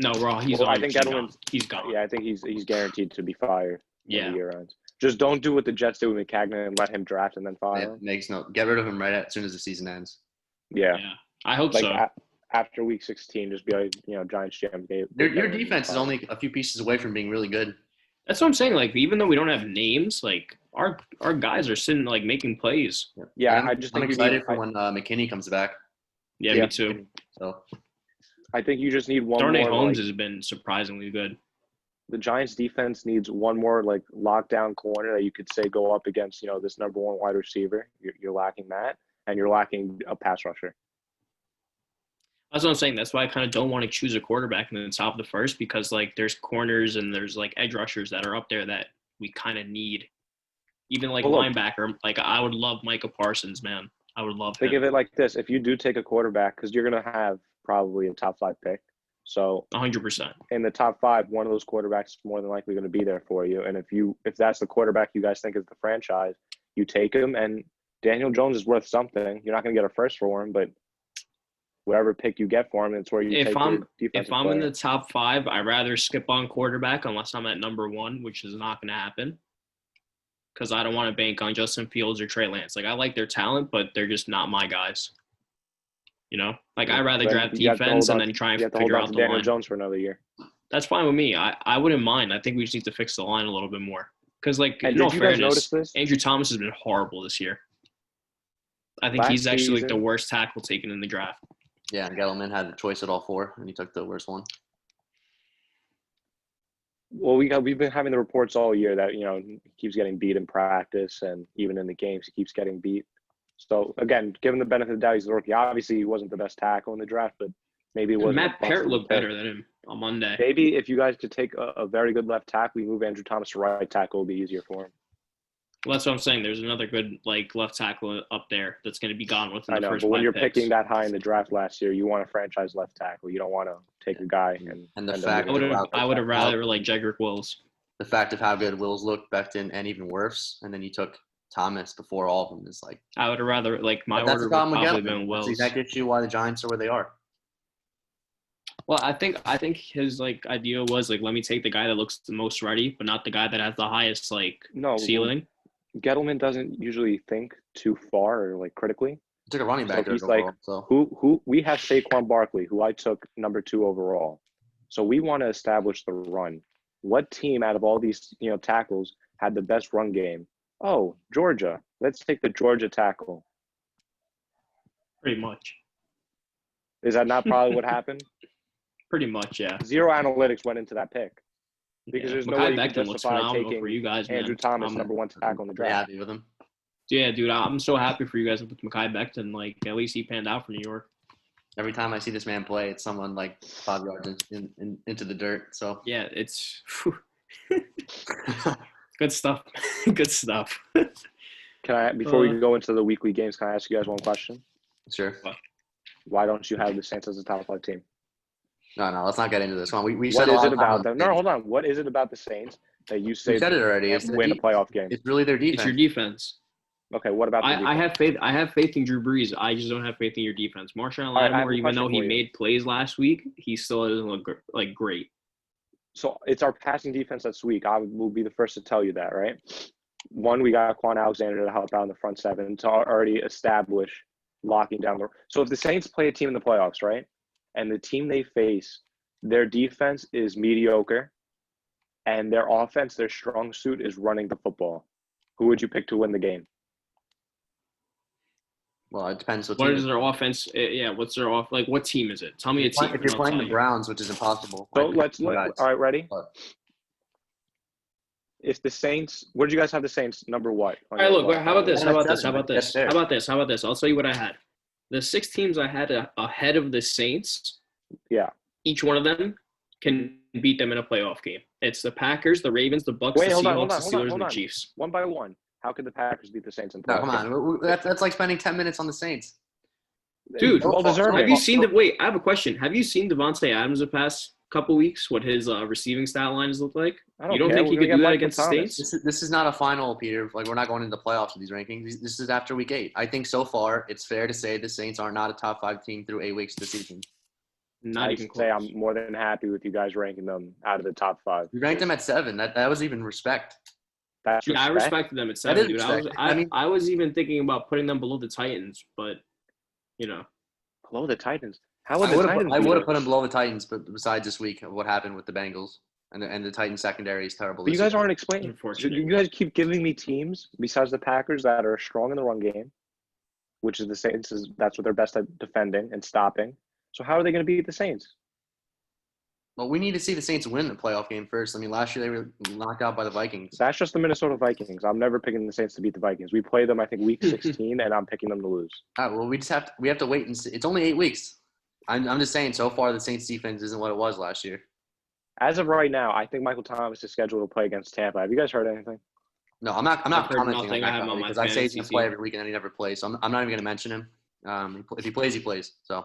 A: No, Raw, he's
C: I think Gettleman,
A: he's gone.
C: Yeah, I think he's guaranteed to be fired.
A: Yeah.
C: The year ends. Just don't do what the Jets did with McCagnon and let him draft and then fire him.
B: Makes get rid of him as soon as the season ends.
C: Yeah.
A: I hope so.
C: After week 16, just be like, Giants GM.
B: Your defense is only a few pieces away from being really good.
A: That's what I'm saying. Like, even though we don't have names, like, our guys are sitting, like, making plays.
C: Yeah,
B: I'm excited for when McKinney comes back.
A: Yeah, me too.
B: So
C: I think you just need one
A: Darnay
C: more.
A: Holmes has been surprisingly good.
C: The Giants defense needs one more, like, lockdown corner that you could say go up against, this number one wide receiver. You're lacking that, and you're lacking a pass rusher.
A: That's what I'm saying. That's why I kind of don't want to choose a quarterback in the top of the first because, like, there's corners and there's, like, edge rushers that are up there that we kind of need. Even, like, linebacker. Like, I would love Micah Parsons, man. I would love him.
C: Think of it like this. If you do take a quarterback, because you're going to have probably a top 5 pick. So
A: 100%.
C: In the top 5, one of those quarterbacks is more than likely going to be there for you. And if that's the quarterback you guys think is the franchise, you take him. And Daniel Jones is worth something. You're not going to get a first for him, but whatever pick you get for him, it's where you take your defensive
A: If I'm
C: player.
A: in the top 5, I'd rather skip on quarterback unless I'm at number 1, which is not going to happen. Because I don't want to bank on Justin Fields or Trey Lance. Like, I like their talent, but they're just not my guys. Like, I'd rather draft defense and then try and figure out the
C: Daniel
A: line.
C: Jones for another year.
A: That's fine with me. I wouldn't mind. I think we just need to fix the line a little bit more. Because, like,
C: And
A: in all
C: did you guys
A: fairness,
C: notice this?
A: Andrew Thomas has been horrible this year. I think he's actually, like, the worst tackle taken in the draft.
B: Yeah, and Gettleman had a choice at all 4, and he took the worst one.
C: Well, we've been having the reports all year that he keeps getting beat in practice, and even in the games he keeps getting beat. So again, given the benefit of the doubt, he's a rookie. Obviously, he wasn't the best tackle in the draft, but maybe it wasn't.
A: Matt Parrott looked better than him on Monday.
C: Maybe if you guys could take a very good left tackle, you move Andrew Thomas to right tackle, it'll be easier for him.
A: Well, that's what I'm saying. There's another good, like, left tackle up there that's going to be gone within the first 5
C: but when you're
A: picks.
C: picking that high in the draft last year, you want a franchise left tackle. You don't want to take a guy and
B: the fact
A: I would have rather like Jedrick Wills.
B: The fact of how good Wills looked, Becton, and even worse, and then you took Thomas before all of them is like.
A: I would have rather like my
B: order
A: would probably been Wills.
B: That's the exact issue why the Giants are where they are.
A: Well, I think his like idea was like, let me take the guy that looks the most ready, but not the guy that has the highest ceiling.
C: Gettleman doesn't usually think too far or like critically.
B: He took a running back.
C: So he's like, who we have Saquon Barkley, who I took number 2 overall. So we want to establish the run. What team out of all these tackles had the best run game? Oh, Georgia. Let's take the Georgia tackle.
A: Pretty much.
C: Is that not probably what happened?
A: Pretty much, yeah.
C: Zero analytics went into that pick. Because there's no way you can justify taking
A: for you guys,
C: Andrew Thomas, number 1 tackle in the draft.
B: Happy with him.
A: Yeah, dude, I'm so happy for you guys with Mekhi Becton. Like, at least he panned out for New York.
B: Every time I see this man play, it's someone like 5 yards into the dirt. So
A: yeah, it's good stuff. Good stuff.
C: Can I, before we go into the weekly games, can I ask you guys one question?
B: Sure.
C: Why don't you have the Saints as a top 5 team?
B: No, let's not get into this one. We
C: what is it about them? No, hold on. What is it about the Saints that you say
B: we said it already? It's
C: win a playoff game?
B: It's really their defense.
A: It's your defense.
C: Okay, what about the defense?
A: I have faith in Drew Brees. I just don't have faith in your defense. Marshawn Lattimore, even though he made plays last week, he still doesn't look like great.
C: So it's our passing defense that's weak. I will be the first to tell you that, right? One, we got Quan Alexander to help out in the front 7 to already establish locking down the. So if the Saints play a team in the playoffs, right, and the team they face, their defense is mediocre, and their offense, their strong suit is running the football. Who would you pick to win the game?
B: Well, it depends what
A: What
B: team.
A: is their offense? Yeah, what's their off? Like, what team is it? Tell me a team.
B: If you're playing the Browns, which is impossible.
C: So
B: guys.
C: all right, ready?
B: But
C: If the Saints, where did you guys have the Saints? Number what?
A: All right, look. How about this? How about this? How
B: Seven,
A: about this?
B: that's
A: How about this? How about this? I'll tell you what I had. The 6 teams I had ahead of the Saints.
C: Yeah.
A: Each one of them can beat them in a playoff game. It's the Packers, the Ravens, the Bucs,
C: Wait,
A: the
C: hold on,
A: Seahawks, the Steelers,
C: hold
A: and the
C: on.
A: Chiefs.
C: One by one. How could the Packers beat the Saints in
B: no,
C: playoff
B: come
C: game?
B: on. That's like spending 10 minutes on the Saints.
A: Dude,
C: well deserving.
A: have you seen the – wait, I have a question. Have you seen Devontae Adams the past couple weeks, what his receiving stat lines look like? You don't think he could do that against the Saints?
B: This is not a final, Peter. Like, we're not going into the playoffs with these rankings. This is after week 8. I think so far it's fair to say the Saints are not a top 5 team through 8 weeks of the season.
A: Not even close.
C: Say I'm more than happy with you guys ranking them out of the top 5.
B: We ranked them at 7. That was even respect.
C: That's
A: Yeah, I respected them at 7, dude. I was even thinking about putting them below the Titans, but,
C: below the Titans. How would
B: I
C: the
B: would have put them below the Titans, but besides this week of what happened with the Bengals and the Titans secondary is terrible.
C: But you guys aren't explaining.
A: Unfortunate.
C: You guys keep giving me teams besides the Packers that are strong in the run game, which is the Saints. That's what they're best at defending and stopping. So how are they going to beat the Saints?
B: Well, we need to see the Saints win the playoff game first. I mean, last year they were knocked out by the Vikings.
C: That's just the Minnesota Vikings. I'm never picking the Saints to beat the Vikings. We play them, I think, week 16, and I'm picking them to lose.
B: All right, well, we have to wait and see. It's only 8 weeks. I'm just saying, so far the Saints defense isn't what it was last year.
C: As of right now, I think Michael Thomas is scheduled to play against Tampa. Have you guys heard anything?
B: No, I'm not commenting on
A: I have
B: that
A: on my
B: because I say he's
A: fantasy
B: going to play
A: team.
B: every week and then he never plays. So I'm not even going to mention him. If he plays, he plays. So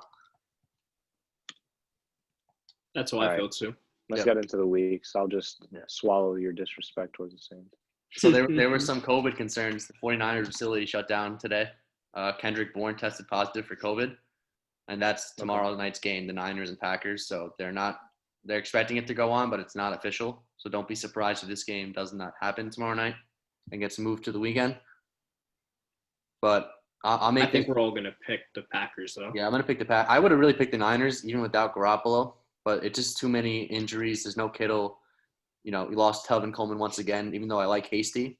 A: that's how I feel too.
C: Let's get into the weeks. I'll just swallow your disrespect towards the Saints.
B: So there were some COVID concerns. The 49ers facility shut down today. Kendrick Bourne tested positive for COVID, and that's tomorrow night's game, the Niners and Packers. So they're expecting it to go on, but it's not official. So don't be surprised if this game does not happen tomorrow night and gets moved to the weekend. But I think
A: we're all going to pick the Packers, though.
B: Yeah, I'm going to pick the Packers. I would have really picked the Niners even without Garoppolo, but it's just too many injuries. There's no Kittle. We lost Telvin Coleman once again, even though I like Hasty.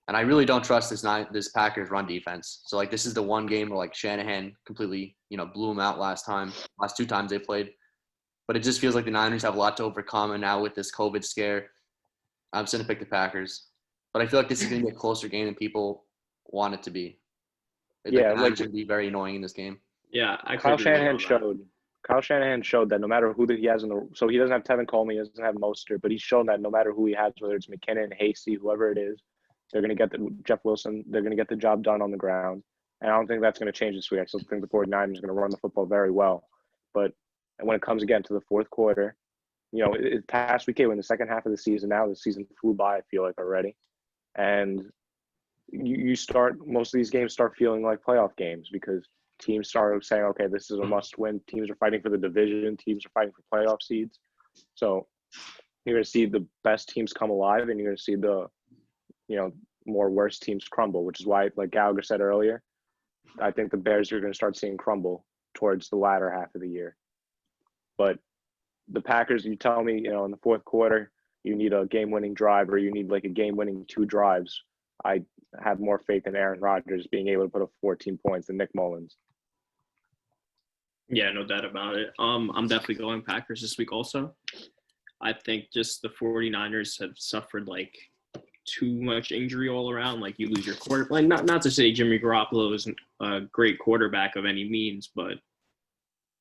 B: And I really don't trust this Packers run defense. So, this is the one game where, Shanahan completely, blew him out last 2 times they played. But it just feels like the Niners have a lot to overcome, and now with this COVID scare, I'm just going to pick the Packers. But I feel like this is going to be a closer game than people want it to be. The Niners going to be very annoying in this game.
A: Yeah,
C: Kyle Shanahan showed that no matter who he has so he doesn't have Tevin Coleman, he doesn't have Mostert, but he's shown that no matter who he has, whether it's McKinnon, Hasty, whoever it is, they're going to get Jeff Wilson, they're going to get the job done on the ground. And I don't think that's going to change this week. I still think the 49ers are going to run the football very well. But when it comes again to the fourth quarter, it's past week 8, we're in the second half of the season now. The season flew by, I feel like, already. And you start – most of these games start feeling like playoff games because teams start saying, okay, this is a must-win. Teams are fighting for the division. Teams are fighting for playoff seeds. So you're going to see the best teams come alive, and you're going to see the, more worse teams crumble, which is why, like Gallagher said earlier, I think the Bears are going to start seeing crumble towards the latter half of the year. But the Packers, you tell me, in the fourth quarter, you need a game-winning drive or you need a game-winning 2 drives. I have more faith in Aaron Rodgers being able to put up 14 points than Nick Mullins.
A: Yeah, no doubt about it. I'm definitely going Packers this week also. I think just the 49ers have suffered too much injury all around. You lose your quarterback. Not to say Jimmy Garoppolo isn't a great quarterback of any means, but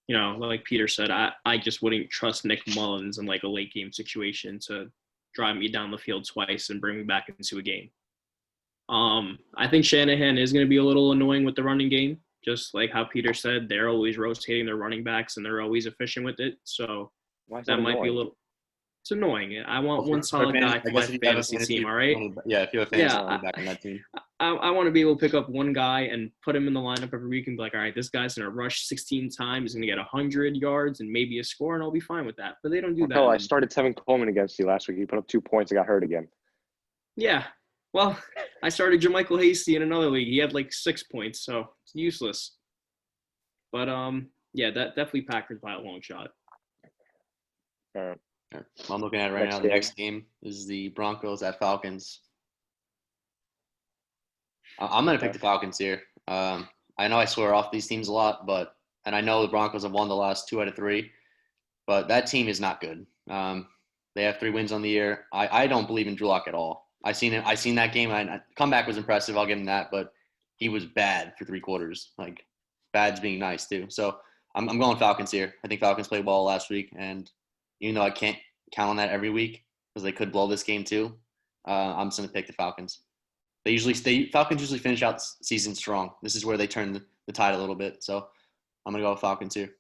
A: like Peter said, I just wouldn't trust Nick Mullins in a late game situation to drive me down the field twice and bring me back into a game. I think Shanahan is going to be a little annoying with the running game, just like how Peter said. They're always rotating their running backs and they're always efficient with it. So that might be a little. It's annoying. I want one solid guy for my fantasy team, all right?
B: Yeah, if you have a fantasy running back on that team.
A: I want to be able to pick up one guy and put him in the lineup every week and be like, all right, this guy's going to rush 16 times. He's going to get 100 yards and maybe a score, and I'll be fine with that. But they don't do that.
C: I started Tevin Coleman against you last week. He put up 2 points and got hurt again.
A: Yeah. Well, I started JaMychal Hasty in another league. He had 6 points, so it's useless. But, yeah, that definitely Packers by a long shot.
B: I'm looking at it right
C: Next
B: now. The
C: game.
B: next game is the Broncos at Falcons. I'm going to pick the Falcons here. I know I swear off these teams a lot, and I know the Broncos have won the last 2 out of 3, but that team is not good. They have 3 wins on the year. I don't believe in Drew Lock at all. I seen that game. Comeback was impressive. I'll give him that, but he was bad for 3 quarters. Like, bad's being nice too. So I'm going Falcons here. I think Falcons played well last week, and even though I can't count on that every week because they could blow this game too, I'm just going to pick the Falcons. Falcons usually finish out the season strong. This is where they turn the tide a little bit. So I'm going to go with Falcons here.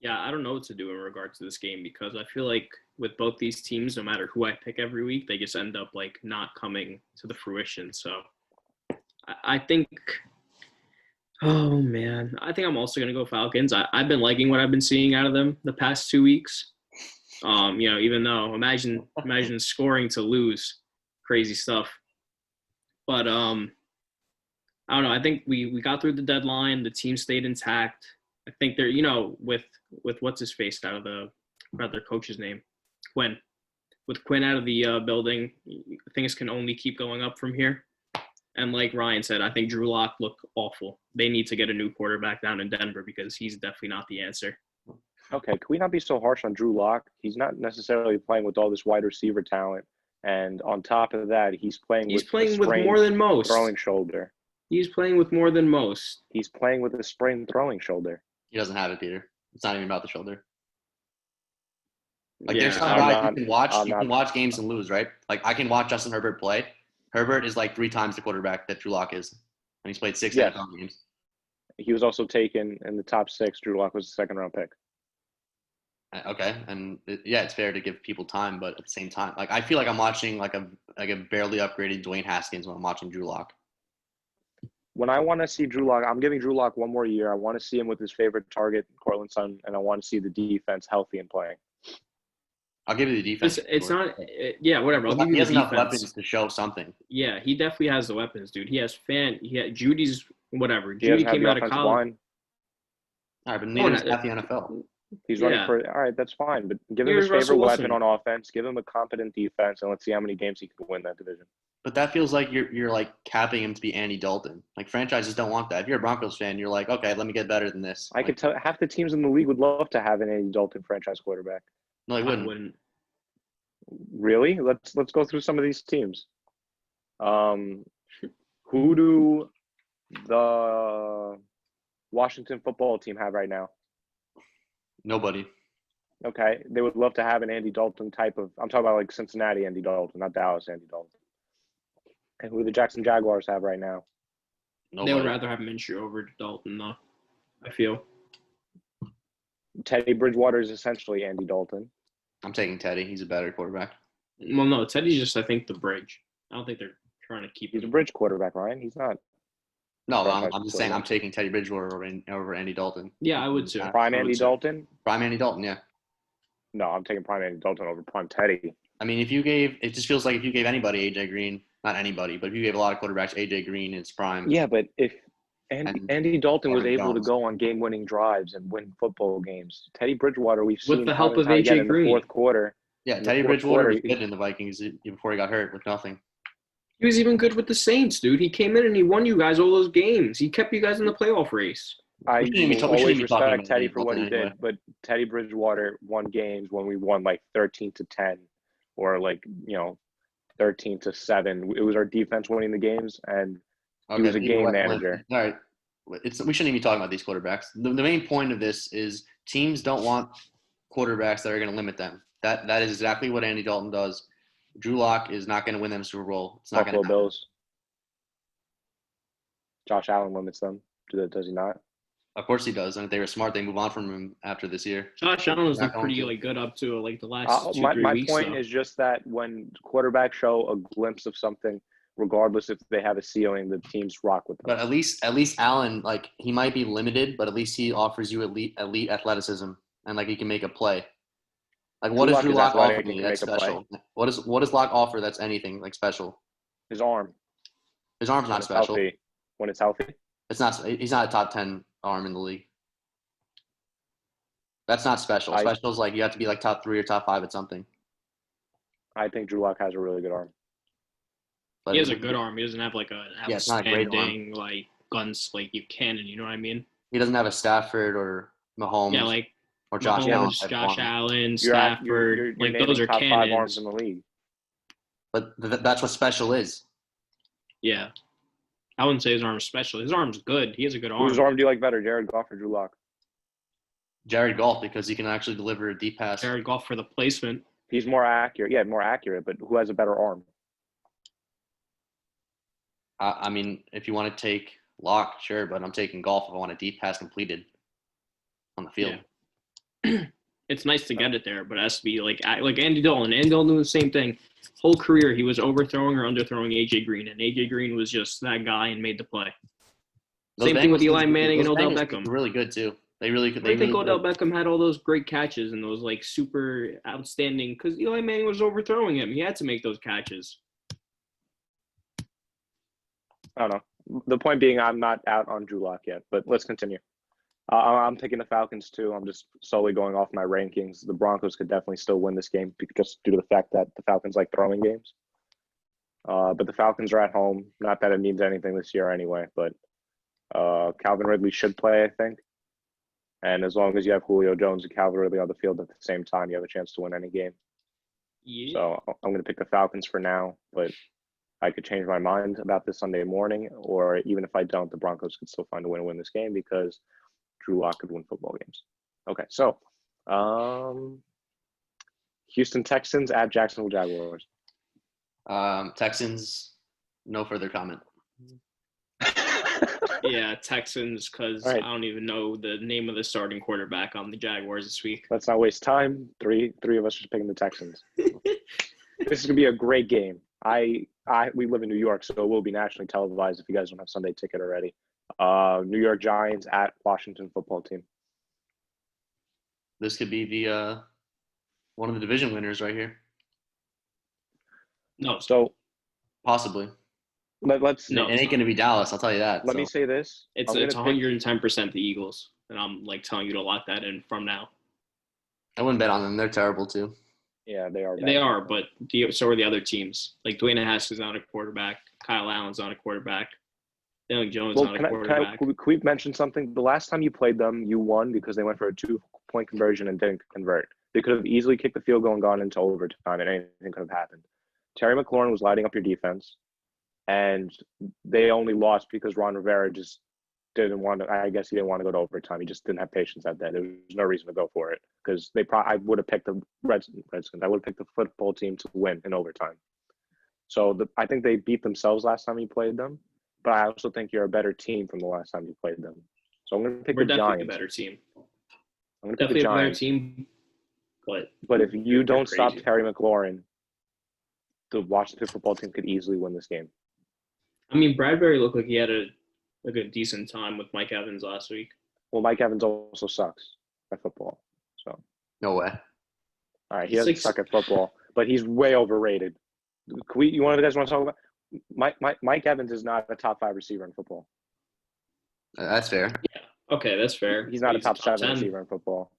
A: Yeah, I don't know what to do in regards to this game because I feel like with both these teams, no matter who I pick every week, they just end up like not coming to the fruition. So I think, oh man, I think I'm also going to go Falcons. I've been liking what I've been seeing out of them the past 2 weeks. Even though imagine scoring to lose, crazy stuff. But I don't know. I think we got through the deadline. The team stayed intact. I think they're, with what's his face out of their coach's name, Quinn. With Quinn out of the building, things can only keep going up from here. And like Ryan said, I think Drew Lock looked awful. They need to get a new quarterback down in Denver because he's definitely not the answer.
C: Okay, can we not be so harsh on Drew Lock? He's not necessarily playing with all this wide receiver talent. And on top of that, he's playing with
A: more than most.
C: Throwing shoulder.
A: He's playing with more than most.
C: He's playing with a sprained throwing shoulder.
B: He doesn't have it, Peter. It's not even about the shoulder. Like,
A: Yeah,
B: there's some guys you can watch games and lose, right? Like, I can watch Justin Herbert play. Herbert is like 3 times the quarterback that Drew Lock is. And he's played 6 NFL games.
C: He was also taken in the top 6. Drew Lock was a second-round pick.
B: Okay, and it's fair to give people time, but at the same time, like, I feel like I'm watching like a barely upgraded Dwayne Haskins when I'm watching Drew Lock.
C: When I want to see Drew Lock, I'm giving Drew Lock one more year. I want to see him with his favorite target, Cortland Sutton, and I want to see the defense healthy and playing.
B: I'll give you the defense.
A: It's not – yeah, whatever. I'll give you
B: he has
A: the
B: enough
A: defense.
B: weapons to show something.
A: Yeah, he definitely has the weapons, dude. He has Judy's – whatever. Judy came out of college.
C: Line.
B: All right, but neither is half the NFL.
C: He's running for – all right, that's fine. But give him his favorite weapon on offense. Give him a competent defense, and let's see how many games he can win that division.
B: But that feels like you're like capping him to be Andy Dalton. Like, franchises don't want that. If you're a Broncos fan, you're like, okay, let me get better than this.
C: I could tell half the teams in the league would love to have an Andy Dalton franchise quarterback.
B: No, they wouldn't.
C: Really? Let's go through some of these teams. Who do the Washington football team have right now?
B: Nobody.
C: Okay, they would love to have an Andy Dalton type of. I'm talking about like Cincinnati Andy Dalton, not Dallas Andy Dalton. And who do the Jackson Jaguars have right now?
B: Nobody.
A: They would rather have Minshew over Dalton, though, I feel.
C: Teddy Bridgewater is essentially Andy Dalton.
B: I'm taking Teddy. He's a better quarterback.
A: Well, no, Teddy's just, I think, the bridge. I don't think they're trying to keep him.
C: He's a bridge quarterback, Ryan. He's not.
B: No, I'm just saying I'm taking Teddy Bridgewater over Andy Dalton.
A: Yeah, I would too.
C: Prime Andy Dalton?
B: Prime Andy Dalton, yeah.
C: No, I'm taking Prime Andy Dalton over Prime Teddy.
B: I mean, it just feels like if you gave anybody A.J. Green, not anybody, but if you gave a lot of quarterbacks A.J. Green in his prime.
C: Yeah, but if Andy Dalton was able to go on game-winning drives and win football games, Teddy Bridgewater, we've seen
A: with the help of A.J. Green
C: in the fourth quarter.
B: Yeah, Teddy Bridgewater was good in the Vikings before he got hurt with nothing.
A: He was even good with the Saints, dude. He came in and he won you guys all those games. He kept you guys in the playoff race.
C: I always respect Teddy for what he did, but Teddy Bridgewater won games when we won like 13-10 or 13-7. It was our defense winning the games, and he was a game manager.
B: All right. We shouldn't even be talking about these quarterbacks. The main point of this is teams don't want quarterbacks that are going to limit them. That is exactly what Andy Dalton does. Drew Lock is not going to win them a Super Bowl. It's not going to happen.
C: Bills. Josh Allen limits them. Does he not?
B: Of course he does. And if they were smart, they move on from him after this year.
A: Josh Allen was pretty good up to the last 2-3 weeks.
C: My point is just that when quarterbacks show a glimpse of something, regardless if they have a ceiling, the teams rock with them.
B: But at least Allen, like, he might be limited, but at least he offers you elite athleticism, and like he can make a play. Like, what does Drew Lock offer me that's special? What does Lock offer that's anything like special?
C: His arm.
B: His arm's not special.
C: When it's healthy.
B: It's not. He's not a top 10 arm in the league. That's not special.
C: I-
B: Special is like you have to be like top 3 or top 5 at something.
C: I think Drew Lock has a really good arm.
B: But
A: He has a good arm. He doesn't have like an
B: Yeah, it's not a great arm.
A: outstanding like guns like you cannon. You know what I mean?
B: He doesn't have a Stafford or Mahomes
A: Yeah, like
B: or Josh Allen.
A: Mahomes,
B: type
A: Josh
B: arm.
A: Allen,
C: You're
A: Stafford. Like
C: naming
A: those are
C: top 5 arms
A: cannons.
C: in the league.
B: But that's what special is.
A: Yeah, I wouldn't say his arm's special. His arm's good. He has a good arm.
C: Whose arm do you like better, Jared Goff or Drew Lock?
B: Jared Goff, because he can actually deliver a deep pass.
A: Jared Goff for the placement.
C: He's more accurate. Yeah, more accurate, but who has a better arm?
B: I mean, if you want to take Lock, sure, but I'm taking Goff if I want a deep pass completed on the field.
A: Yeah. It's nice to get it there, but it has to be like Andy Dalton. Andy Dalton doing the same thing. Whole career, he was overthrowing or underthrowing AJ Green, and AJ Green was just that guy and made the play. Same thing with Eli Manning and Odell Beckham.
B: Really good too. They really could.
A: I think Odell Beckham had all those great catches and those like super outstanding because Eli Manning was overthrowing him. He had to make those catches.
C: I don't know. The point being, I'm not out on Drew Lock yet, but let's continue. I'm picking the Falcons too. I'm just solely going off my rankings. The Broncos could definitely still win this game just due to the fact that the Falcons like throwing games. But the Falcons are at home. Not that it means anything this year anyway, but Calvin Ridley should play, I think. And as long as you have Julio Jones and Calvin Ridley on the field at the same time, you have a chance to win any game.
A: Yeah.
C: So I'm going to pick the Falcons for now, but I could change my mind about this Sunday morning, or even if I don't, the Broncos could still find a way to win this game because Drew Lock could win football games. Okay, so Houston Texans at Jacksonville Jaguars.
B: Texans, no further comment.
A: Yeah, Texans, because
C: Right.
A: I don't even know the name of the starting quarterback on the Jaguars this week.
C: Let's not waste time. Three of us are picking the Texans. This is gonna be a great game. We live in New York, so it will be nationally televised if you guys don't have Sunday ticket already. New York Giants at Washington football team.
B: This could be the one of the division winners right here.
A: No,
C: So
B: Possibly.
C: let's
A: No.
B: It ain't going to be Dallas, I'll tell you that.
C: let me say this.
A: it's
C: I'm gonna
A: it's
C: pick-
A: 110% the Eagles, and I'm like telling you to lock that in from now.
B: I wouldn't bet on them. They're terrible too.
C: Yeah, they are.
A: They
C: bad.
A: are, but so are the other teams. Like Dwayne Haskins not a quarterback, Kyle Allen's not a quarterback, Daniel Jones
C: Well,
A: not a quarterback.
C: can we mention something? The last time you played them, you won because they went for a 2-point conversion and didn't convert. They could have easily kicked the field goal and gone into overtime, and anything could have happened. Terry McLaurin was lighting up your defense, and they only lost because Ron Rivera just didn't want to. I guess he didn't want to go to overtime. He just didn't have patience that day. There was no reason to go for it because I would have picked the Redskins. I would have picked the football team to win in overtime. So I think they beat themselves last time you played them. But I also think you're a better team from the last time you played them. So I'm going to pick
A: We're
C: the
A: definitely
C: Giants.
A: a better team.
C: I'm going to pick the
A: Definitely a better
C: Giants.
A: team, but
C: But if you don't stop
A: crazy.
C: Terry McLaurin, the Washington football team could easily win this game.
A: I mean, Bradbury looked like he had a decent time with Mike Evans last week.
C: Well, Mike Evans also sucks at football. So,
B: No way.
C: all right, he doesn't suck at football, but he's way overrated. You guys want to talk about Mike Evans is not a top 5 receiver in football.
B: That's fair.
A: Okay, that's fair.
C: He's not a top 7
A: 10.
C: receiver in football.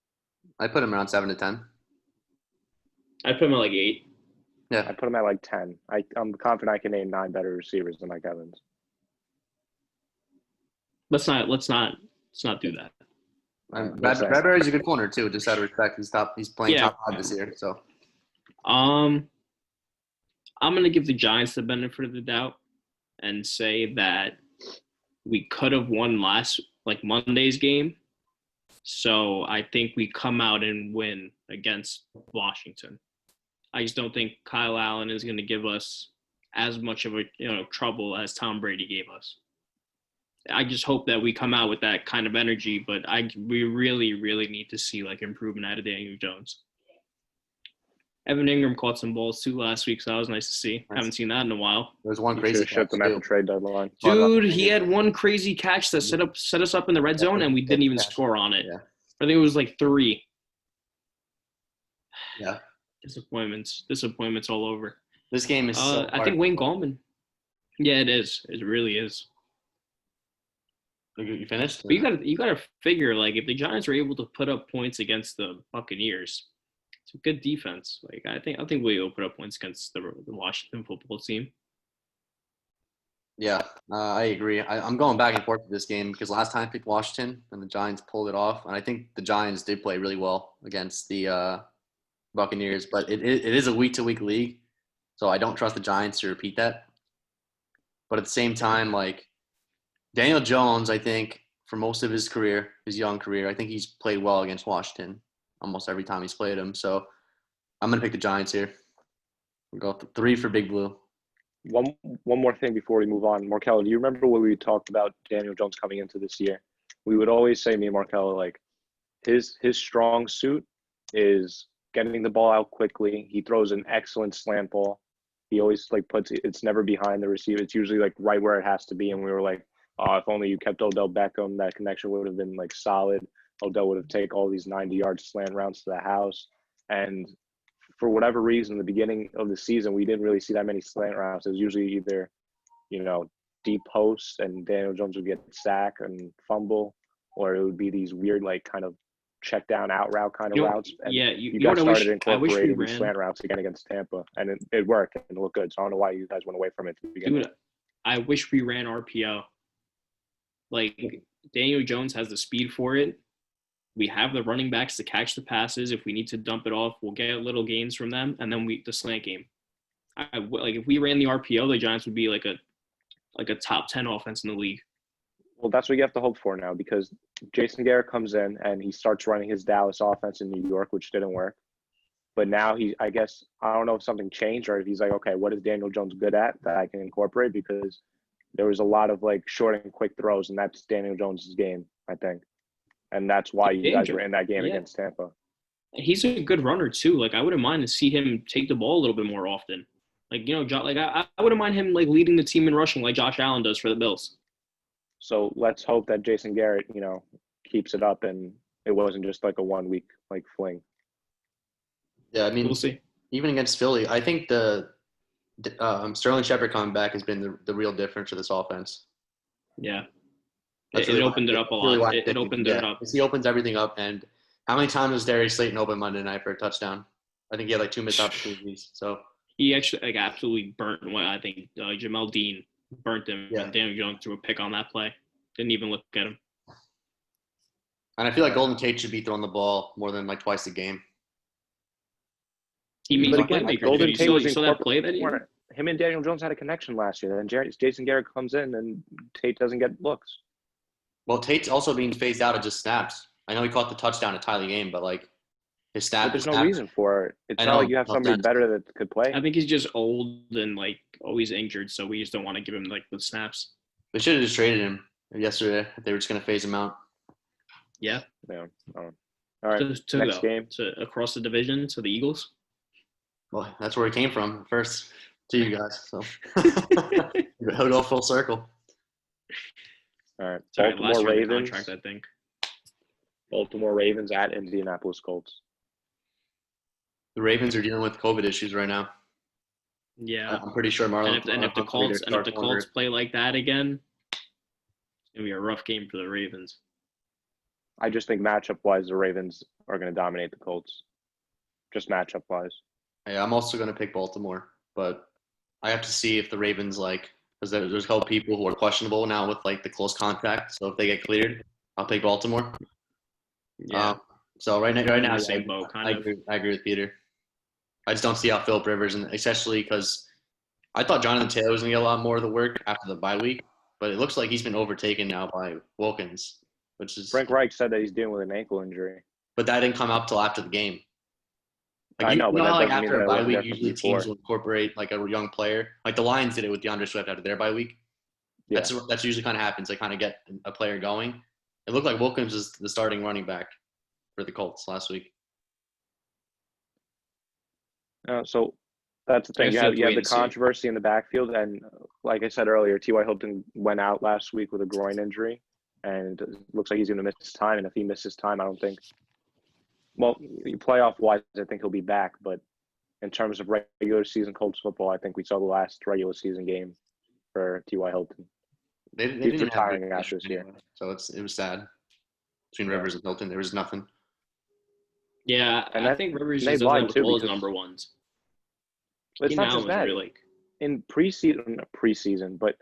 B: I put him around 7 to 10.
A: I put him at like 8.
B: Yeah.
C: I put him at like 10. I'm confident I can name 9 better receivers than Mike Evans.
A: Let's not do that.
B: Bradbury's a good corner too. Just out of respect, he's playing top 5 this year. So
A: I'm gonna give the Giants the benefit of the doubt and say that we could have won Monday's game. So I think we come out and win against Washington. I just don't think Kyle Allen is going to give us as much of a trouble as Tom Brady gave us. I just hope that we come out with that kind of energy, but we really, really need to see like improvement out of Daniel Jones. Evan Ingram caught some balls too last week, so that was nice to see.
B: Nice.
A: Haven't seen that in a while.
B: there was one
C: You
B: crazy
C: should have shipped them at the trade deadline.
A: Dude, he had one crazy catch that set us up in the red zone, and we didn't even score on it.
B: Yeah.
A: I think it was like 3.
B: Yeah.
A: Disappointments all over.
B: This game is. So
A: I think Wayne Gallman. Yeah, it is. It really is.
B: You finished?
A: But you gotta figure, like, if the Giants are able to put up points against the Buccaneers, it's a good defense. Like, I think we'll put up points against the Washington football team.
B: Yeah, I agree. I'm going back and forth with this game because last time I picked Washington and the Giants pulled it off, and I think the Giants did play really well against the Buccaneers. But it is a week-to-week league, so I don't trust the Giants to repeat that. But at the same time, like Daniel Jones, I think for most of his career, his young career, I think he's played well against Washington almost every time he's played him. So I'm gonna pick the Giants here. We'll go 3 for Big Blue.
C: One more thing before we move on. Markello, do you remember when we talked about Daniel Jones coming into this year? We would always say, me and Markello, like his strong suit is getting the ball out quickly. He throws an excellent slant ball. He always like puts it's never behind the receiver. It's usually like right where it has to be. And we were like, oh, if only you kept Odell Beckham, that connection would have been like solid. Odell would have taken all these 90-yard slant routes to the house. And for whatever reason, the beginning of the season, we didn't really see that many slant routes. It was usually either, deep posts and Daniel Jones would get sacked and fumble, or it would be these weird, like, kind of check down out route kind of routes. And you guys started incorporating these slant routes again against Tampa, and it worked and it looked good. So I don't know why you guys went away from it to begin with.
A: I wish we ran RPO. Like, Daniel Jones has the speed for it. We have the running backs to catch the passes. If we need to dump it off, we'll get little gains from them, and then the slant game. Like, if we ran the RPO, the Giants would be like a top 10 offense in the league.
C: Well, that's what you have to hope for now, because Jason Garrett comes in and he starts running his Dallas offense in New York, which didn't work. But now I don't know if something changed, or if he's like, okay, what is Daniel Jones good at that I can incorporate? Because there was a lot of like short and quick throws, and that's Daniel Jones's game, I think. And that's why you guys were in that game against Tampa.
A: He's a good runner too. Like, I wouldn't mind to see him take the ball a little bit more often. Like, I wouldn't mind him like leading the team in rushing like Josh Allen does for the Bills.
C: So let's hope that Jason Garrett, keeps it up and it wasn't just like a 1 week like fling.
B: Yeah, I mean,
A: we'll see.
B: Even against Philly, I think the Sterling Shepard coming back has been the real difference for this offense.
A: Yeah. It opened it up a lot. It opened it up.
B: He opens everything up. And how many times was Darius Slayton open Monday night for a touchdown? I think he had like 2 missed opportunities. So
A: he actually absolutely burnt one. I think Jamel Dean burnt him. Yeah. And Daniel Jones threw a pick on that play. Didn't even look at him.
B: And I feel like Golden Tate should be throwing the ball more than like twice a game.
A: He made
C: Golden Tate was
A: saw that play that he had?
C: Him and Daniel Jones had a connection last year. Then Jason Garrett comes in and Tate doesn't get looks.
B: Well, Tate's also being phased out of just snaps. I know he caught the touchdown to tie the game, but like his snaps.
C: But there's no reason for it. It's not like you have somebody better that could play.
A: I think he's just old and like always injured, so we just don't want to give him like the snaps.
B: They should have just traded him yesterday if they were just going to phase him out.
A: Yeah.
C: Yeah. All right. Next game.
A: Across the division to the Eagles.
B: Well, that's where it came from first to you guys. So it'll go full circle.
C: All right.
A: Baltimore Ravens. Contract, I think.
C: Baltimore Ravens at Indianapolis Colts.
B: The Ravens are dealing with COVID issues right now.
A: Yeah.
B: I'm pretty sure Marlon.
A: And if the Colts play like that again, it's gonna be a rough game for the Ravens.
C: I just think matchup-wise, the Ravens are going to dominate the Colts. Just matchup-wise.
B: Yeah, I'm also going to pick Baltimore, but I have to see if the Ravens because there's a couple people who are questionable now with like the close contact. So if they get cleared, I'll take Baltimore.
A: Yeah.
B: So right now,
A: same boat,
B: I agree with Peter. I just don't see how Philip Rivers, and especially because I thought Jonathan Taylor was going to get a lot more of the work after the bye week, but it looks like he's been overtaken now by Wilkins. Which is
C: Frank Reich said that he's dealing with an ankle injury.
B: But that didn't come up till after the game.
C: I know, but that doesn't
B: after
C: mean
B: a bye week, usually teams will incorporate like a young player. Like the Lions did it with DeAndre Swift after their bye week. Yeah. That's usually kind of happens. They kind of get a player going. It looked like Wilkins was the starting running back for the Colts last week.
C: So that's the thing. You have the controversy in the backfield, and like I said earlier, T.Y. Hilton went out last week with a groin injury. And it looks like he's going to miss time. And if he misses time, I don't think – well, playoff-wise, I think he'll be back. But in terms of regular season Colts football, I think we saw the last regular season game for T.Y. Hilton.
B: They
C: He's
B: didn't even have
C: retiring
B: good
C: after this year.
B: anyway, so it was sad. Between
C: Yeah.
B: Rivers and Hilton, there was nothing.
A: Yeah,
C: And
A: I
C: that-
A: think Rivers
C: they
A: just doesn't
C: lied
A: have
C: too
A: all his
C: because-
A: number ones.
C: But it's
A: Keenan
C: not
A: Allen
C: just
A: was
C: that.
A: really
C: In preseason, over but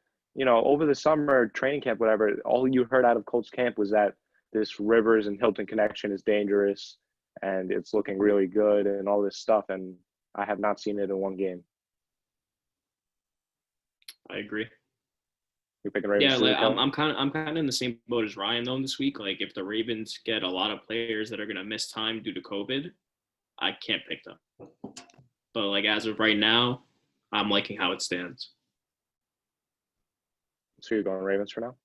C: over the summer training camp, whatever, all you heard out of Colts camp was that this Rivers and Hilton connection is dangerous and it's looking really good and all this stuff. And I have not seen it in one game.
A: I agree.
C: You're picking Ravens.
A: Yeah,
C: too,
A: like
C: Kelly?
A: I'm kind of in the same boat as Ryan though this week. Like if the Ravens get a lot of players that are gonna miss time due to COVID, I can't pick them. But like as of right now, I'm liking how it stands.
C: So you're going Ravens for now?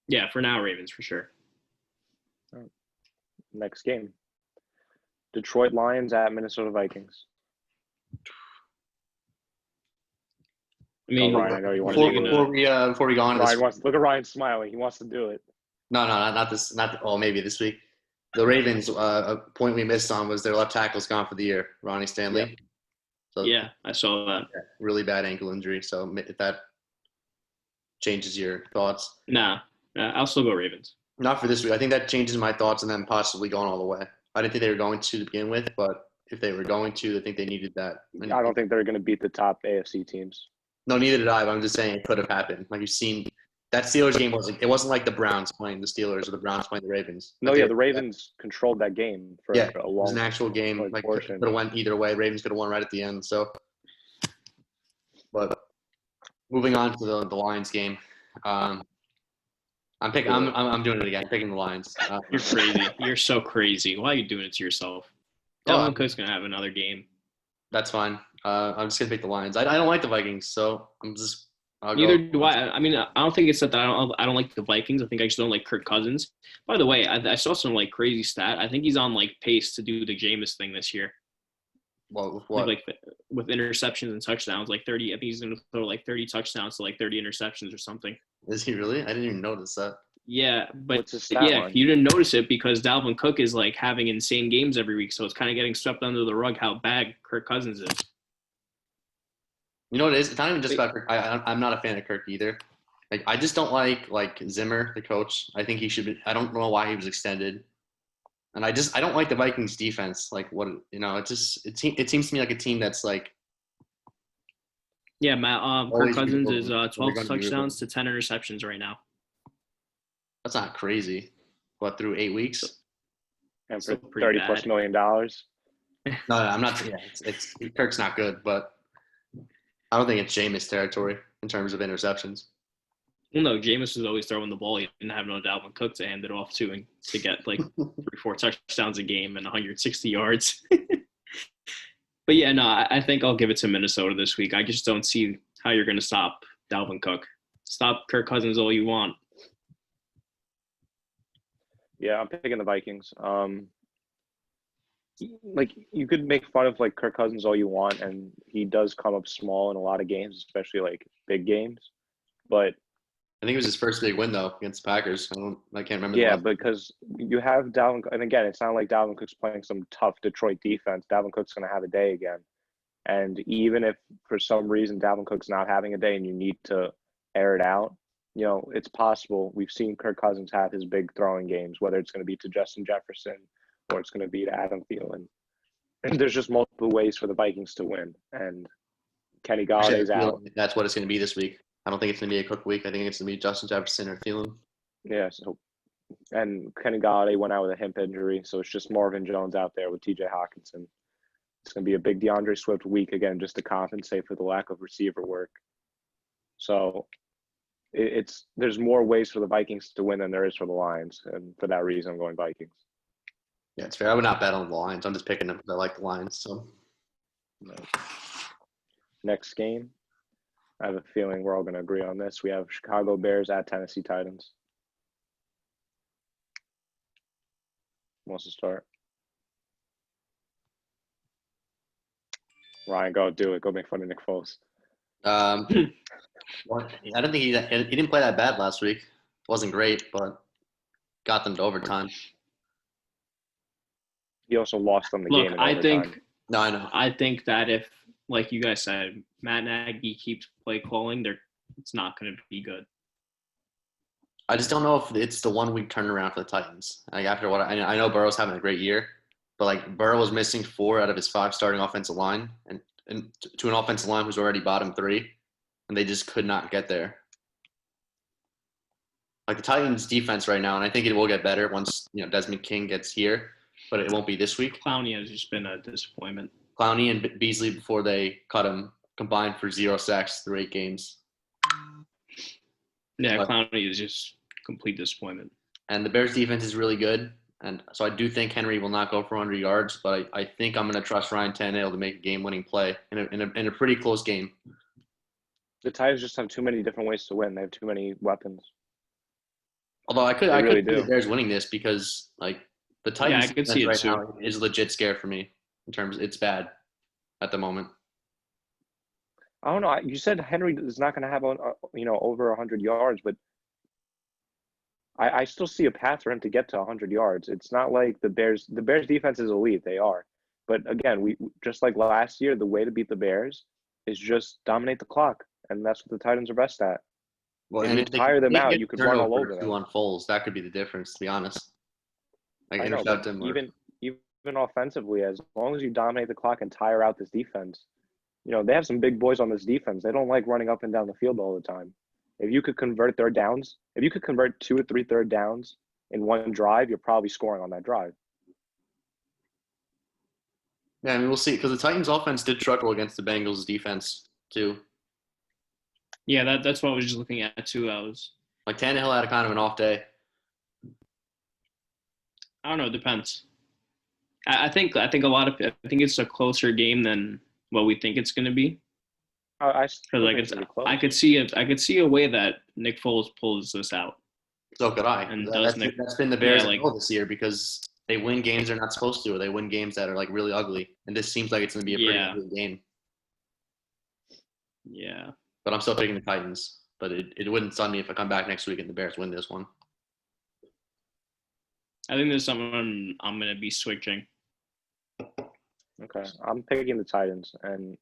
A: Yeah, for now, Ravens for sure.
C: Next game. Detroit Lions at Minnesota Vikings.
A: I mean,
C: Ryan, I know you want
B: Before,
C: to do
B: before we go on to this,
C: look at Ryan smiling. He wants to do it.
B: no, not this, maybe this week. The Ravens, a point we missed on was their left tackle's gone for the year, Ronnie Stanley.
C: Yeah.
B: So
A: yeah, I saw that.
B: really bad ankle injury. So if that changes your thoughts,
A: Nah, I'll still go Ravens.
B: not for this week. I think that changes my thoughts and then possibly going all the way. I didn't think they were going to begin with, but if they were going to, I think they needed that.
C: I don't think they're going to beat the top AFC teams.
B: No, neither did I. But I'm just saying it could have happened. Like you've seen, that Steelers game wasn't like the Browns playing the Steelers or the Browns playing the Ravens.
C: No, yeah, the Ravens controlled that game for
B: Yeah,
C: a
B: it was
C: long
B: an actual game. Like could
C: portion.
B: have went either way. Ravens could have won right at the end. So, but moving on to the Lions game, I'm doing it again. I'm picking the Lions.
A: You're crazy. You're so crazy. Why are you doing it to yourself? Dalvin Cook's gonna have another game.
B: That's fine. I'm just gonna pick the Lions. I don't like the Vikings, so I'm just.
A: Neither do I. I mean, I don't think it's that I don't like the Vikings. I think I just don't like Kirk Cousins. By the way, I saw some like crazy stat. I think he's on like pace to do the Jameis thing this year.
B: Well, with what?
A: Like with interceptions and touchdowns, like 30. I think he's gonna throw like 30 touchdowns to like 30 interceptions or something.
B: Is he really? I didn't even notice that.
A: Yeah, but
C: What's his stat line?
A: you didn't notice it because Dalvin Cook is like having insane games every week, so it's kind of getting swept under the rug how bad Kirk Cousins is.
B: You know what it is? It's not even just about Kirk. I'm not a fan of Kirk either. Like I just don't like Zimmer, the coach. I think he should be. I don't know why he was extended, and I don't like the Vikings defense. Like what it seems to me like a team that's like.
A: Yeah, Matt. Kirk
B: Always
A: Cousins
B: be
A: is
B: open.
A: 12
B: They're gonna be
A: touchdowns to 10 interceptions right now.
B: That's not crazy. What, through 8 weeks?
C: And for
A: Still pretty
C: $30+
A: bad.
C: million.
B: No, I'm not. Yeah, it's Kirk's not good, but I don't think it's Jameis territory in terms of interceptions.
A: Well, no, Jameis was always throwing the ball. He didn't have no Dalvin Cook to hand it off to and to get like 3-4 touchdowns a game and 160 yards. But yeah, no, I think I'll give it to Minnesota this week. I just don't see how you're going to stop Dalvin Cook. Stop Kirk Cousins all you want.
C: Yeah, I'm picking the Vikings. Like you could make fun of like Kirk Cousins all you want, and he does come up small in a lot of games, especially like big games. But
B: I think it was his first big win though against the Packers. I can't remember.
C: yeah, because you have Dalvin, and again, it's not like Dalvin Cook's playing some tough Detroit defense. Dalvin Cook's going to have a day again, and even if for some reason Dalvin Cook's not having a day, and you need to air it out, it's possible. We've seen Kirk Cousins have his big throwing games, whether it's going to be to Justin Jefferson or it's going to be to Adam Thielen. And there's just multiple ways for the Vikings to win. And Kenny Galladay's out.
B: That's what it's going to be this week. I don't think it's going to be a Cook week. I think it's going to be Justin Jefferson or Thielen.
C: Yeah. So, and Kenny Galladay went out with a hip injury, so it's just Marvin Jones out there with T.J. Hawkinson. It's going to be a big DeAndre Swift week again, just to compensate for the lack of receiver work. So there's more ways for the Vikings to win than there is for the Lions, and for that reason, I'm going Vikings.
B: Yeah, it's fair. I would not bet on the Lions. I'm just picking them because I like the Lions. So
C: Next game, I have a feeling we're all going to agree on this. We have Chicago Bears at Tennessee Titans. Who wants to start? Ryan, go do it. Go make fun of Nick Foles.
B: I don't think he didn't play that bad last week. Wasn't great, but got them to overtime.
C: He also lost them the
A: Look,
C: game in
A: I
C: overtime.
A: think
B: No, I know.
A: I think that if, like you guys said, Matt Nagy keeps play calling, it's not going to be good.
B: I just don't know if it's the 1 week turnaround for the Titans. Like after what I know, Burrow's having a great year, but like Burrow was missing 4 out of his 5 starting offensive line, and to an offensive line who's already bottom 3, and they just could not get there. Like the Titans' defense right now, and I think it will get better once Desmond King gets here, but it won't be this week.
A: Clowney has just been a disappointment.
B: Clowney and Beasley, before they cut him, combined for 0 sacks through 8 games.
A: Yeah, Clowney is just complete disappointment.
B: And the Bears' defense is really good, and so I do think Henry will not go for 100 yards, but I think I'm going to trust Ryan Tannehill to make a game-winning play in a pretty close game.
C: The Titans just have too many different ways to win. They have too many weapons.
B: Although I could
C: really
B: see the Bears winning this because like the Titans
A: I could see it
B: right
A: too.
B: now is a legit scare for me in terms of it's bad at the moment.
C: I don't know. You said Henry is not going to have over 100 yards, but I still see a path for him to get to 100 yards. It's not like the Bears defense is elite. They are. But again, we just like last year, the way to beat the Bears is just dominate the clock. And that's what the Titans are best at.
B: Well,
C: if you tire them out, you could run all over them.
B: On Foles, that could be the difference, to be honest. Like
C: I know, but even offensively, as long as you dominate the clock and tire out this defense, they have some big boys on this defense. They don't like running up and down the field all the time. If you could convert third downs, if you could convert 2 or 3 third downs in one drive, you're probably scoring on that drive.
B: Yeah, I mean, we'll see. Because the Titans' offense did struggle against the Bengals' defense, too.
A: Yeah, that's what I was just looking at, too.
B: Like, Tannehill had a kind of an off day.
A: I don't know. It depends. I think it's a closer game than what we think it's going to be. I could see a way that Nick Foles pulls this out.
B: So could I. And that's been the Bears' goal this year because they win games they're not supposed to, or they win games that are like really ugly. And this seems like it's going to be a pretty ugly game.
A: Yeah.
B: But I'm still picking the Titans. But it wouldn't stun me if I come back next week and the Bears win this one.
A: I think there's someone I'm going to be switching.
C: Okay. I'm picking the Titans. And,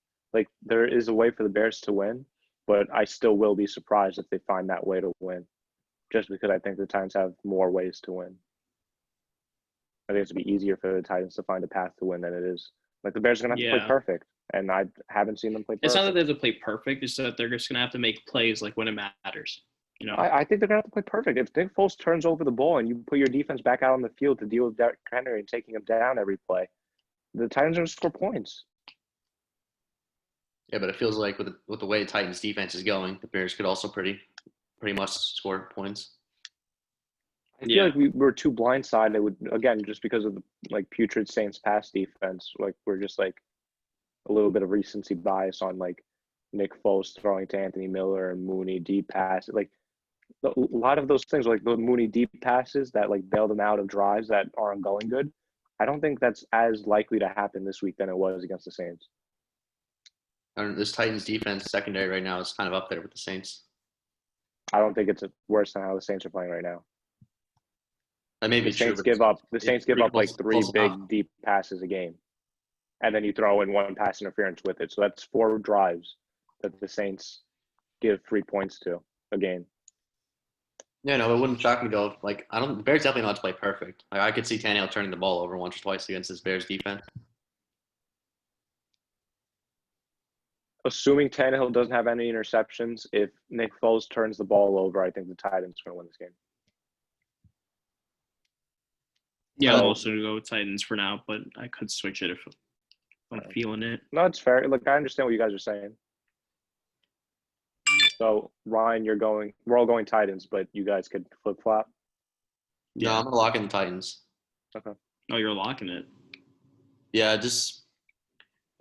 C: there is a way for the Bears to win, but I still will be surprised if they find that way to win, just because I think the Titans have more ways to win. I think it's going to be easier for the Titans to find a path to win than it is. Like, the Bears are going to have to play perfect, and I haven't seen them play perfect.
A: It's not that they have to play perfect. It's that they're just going to have to make plays, when it matters.
C: I think they're going to have to play perfect. If Nick Foles turns over the ball and you put your defense back out on the field to deal with Derrick Henry and taking him down every play, the Titans are going to score points.
B: Yeah, but it feels like with the way the Titans' defense is going, the Bears could also pretty much score points.
C: I feel like we're too blindsided. Again, just because of the putrid Saints pass defense. We're just a little bit of recency bias on Nick Foles throwing to Anthony Miller and Mooney deep passes. A lot of those things, the Mooney deep passes that bail them out of drives that aren't going good. I don't think that's as likely to happen this week than it was against the Saints.
B: This Titans defense secondary right now is kind of up there with the Saints.
C: I don't think it's worse than how the Saints are playing right now.
B: The
C: Saints give up 3 big deep passes a game, and then you throw in 1 pass interference with it. So that's 4 drives that the Saints give 3 points to a game.
B: Yeah, no, it wouldn't shock me though. The Bears definitely know how to play perfect. I could see Tannehill turning the ball over once or twice against this Bears defense.
C: Assuming Tannehill doesn't have any interceptions, if Nick Foles turns the ball over, I think the Titans are going to win this game.
A: Yeah, I'll also go with Titans for now, but I could switch it if I'm feeling it.
C: No, it's fair. I understand what you guys are saying. So, Ryan, we're all going Titans, but you guys could flip-flop?
B: Yeah, I'm going to lock in the Titans.
C: Okay.
A: Oh, you're locking it?
B: Yeah, just –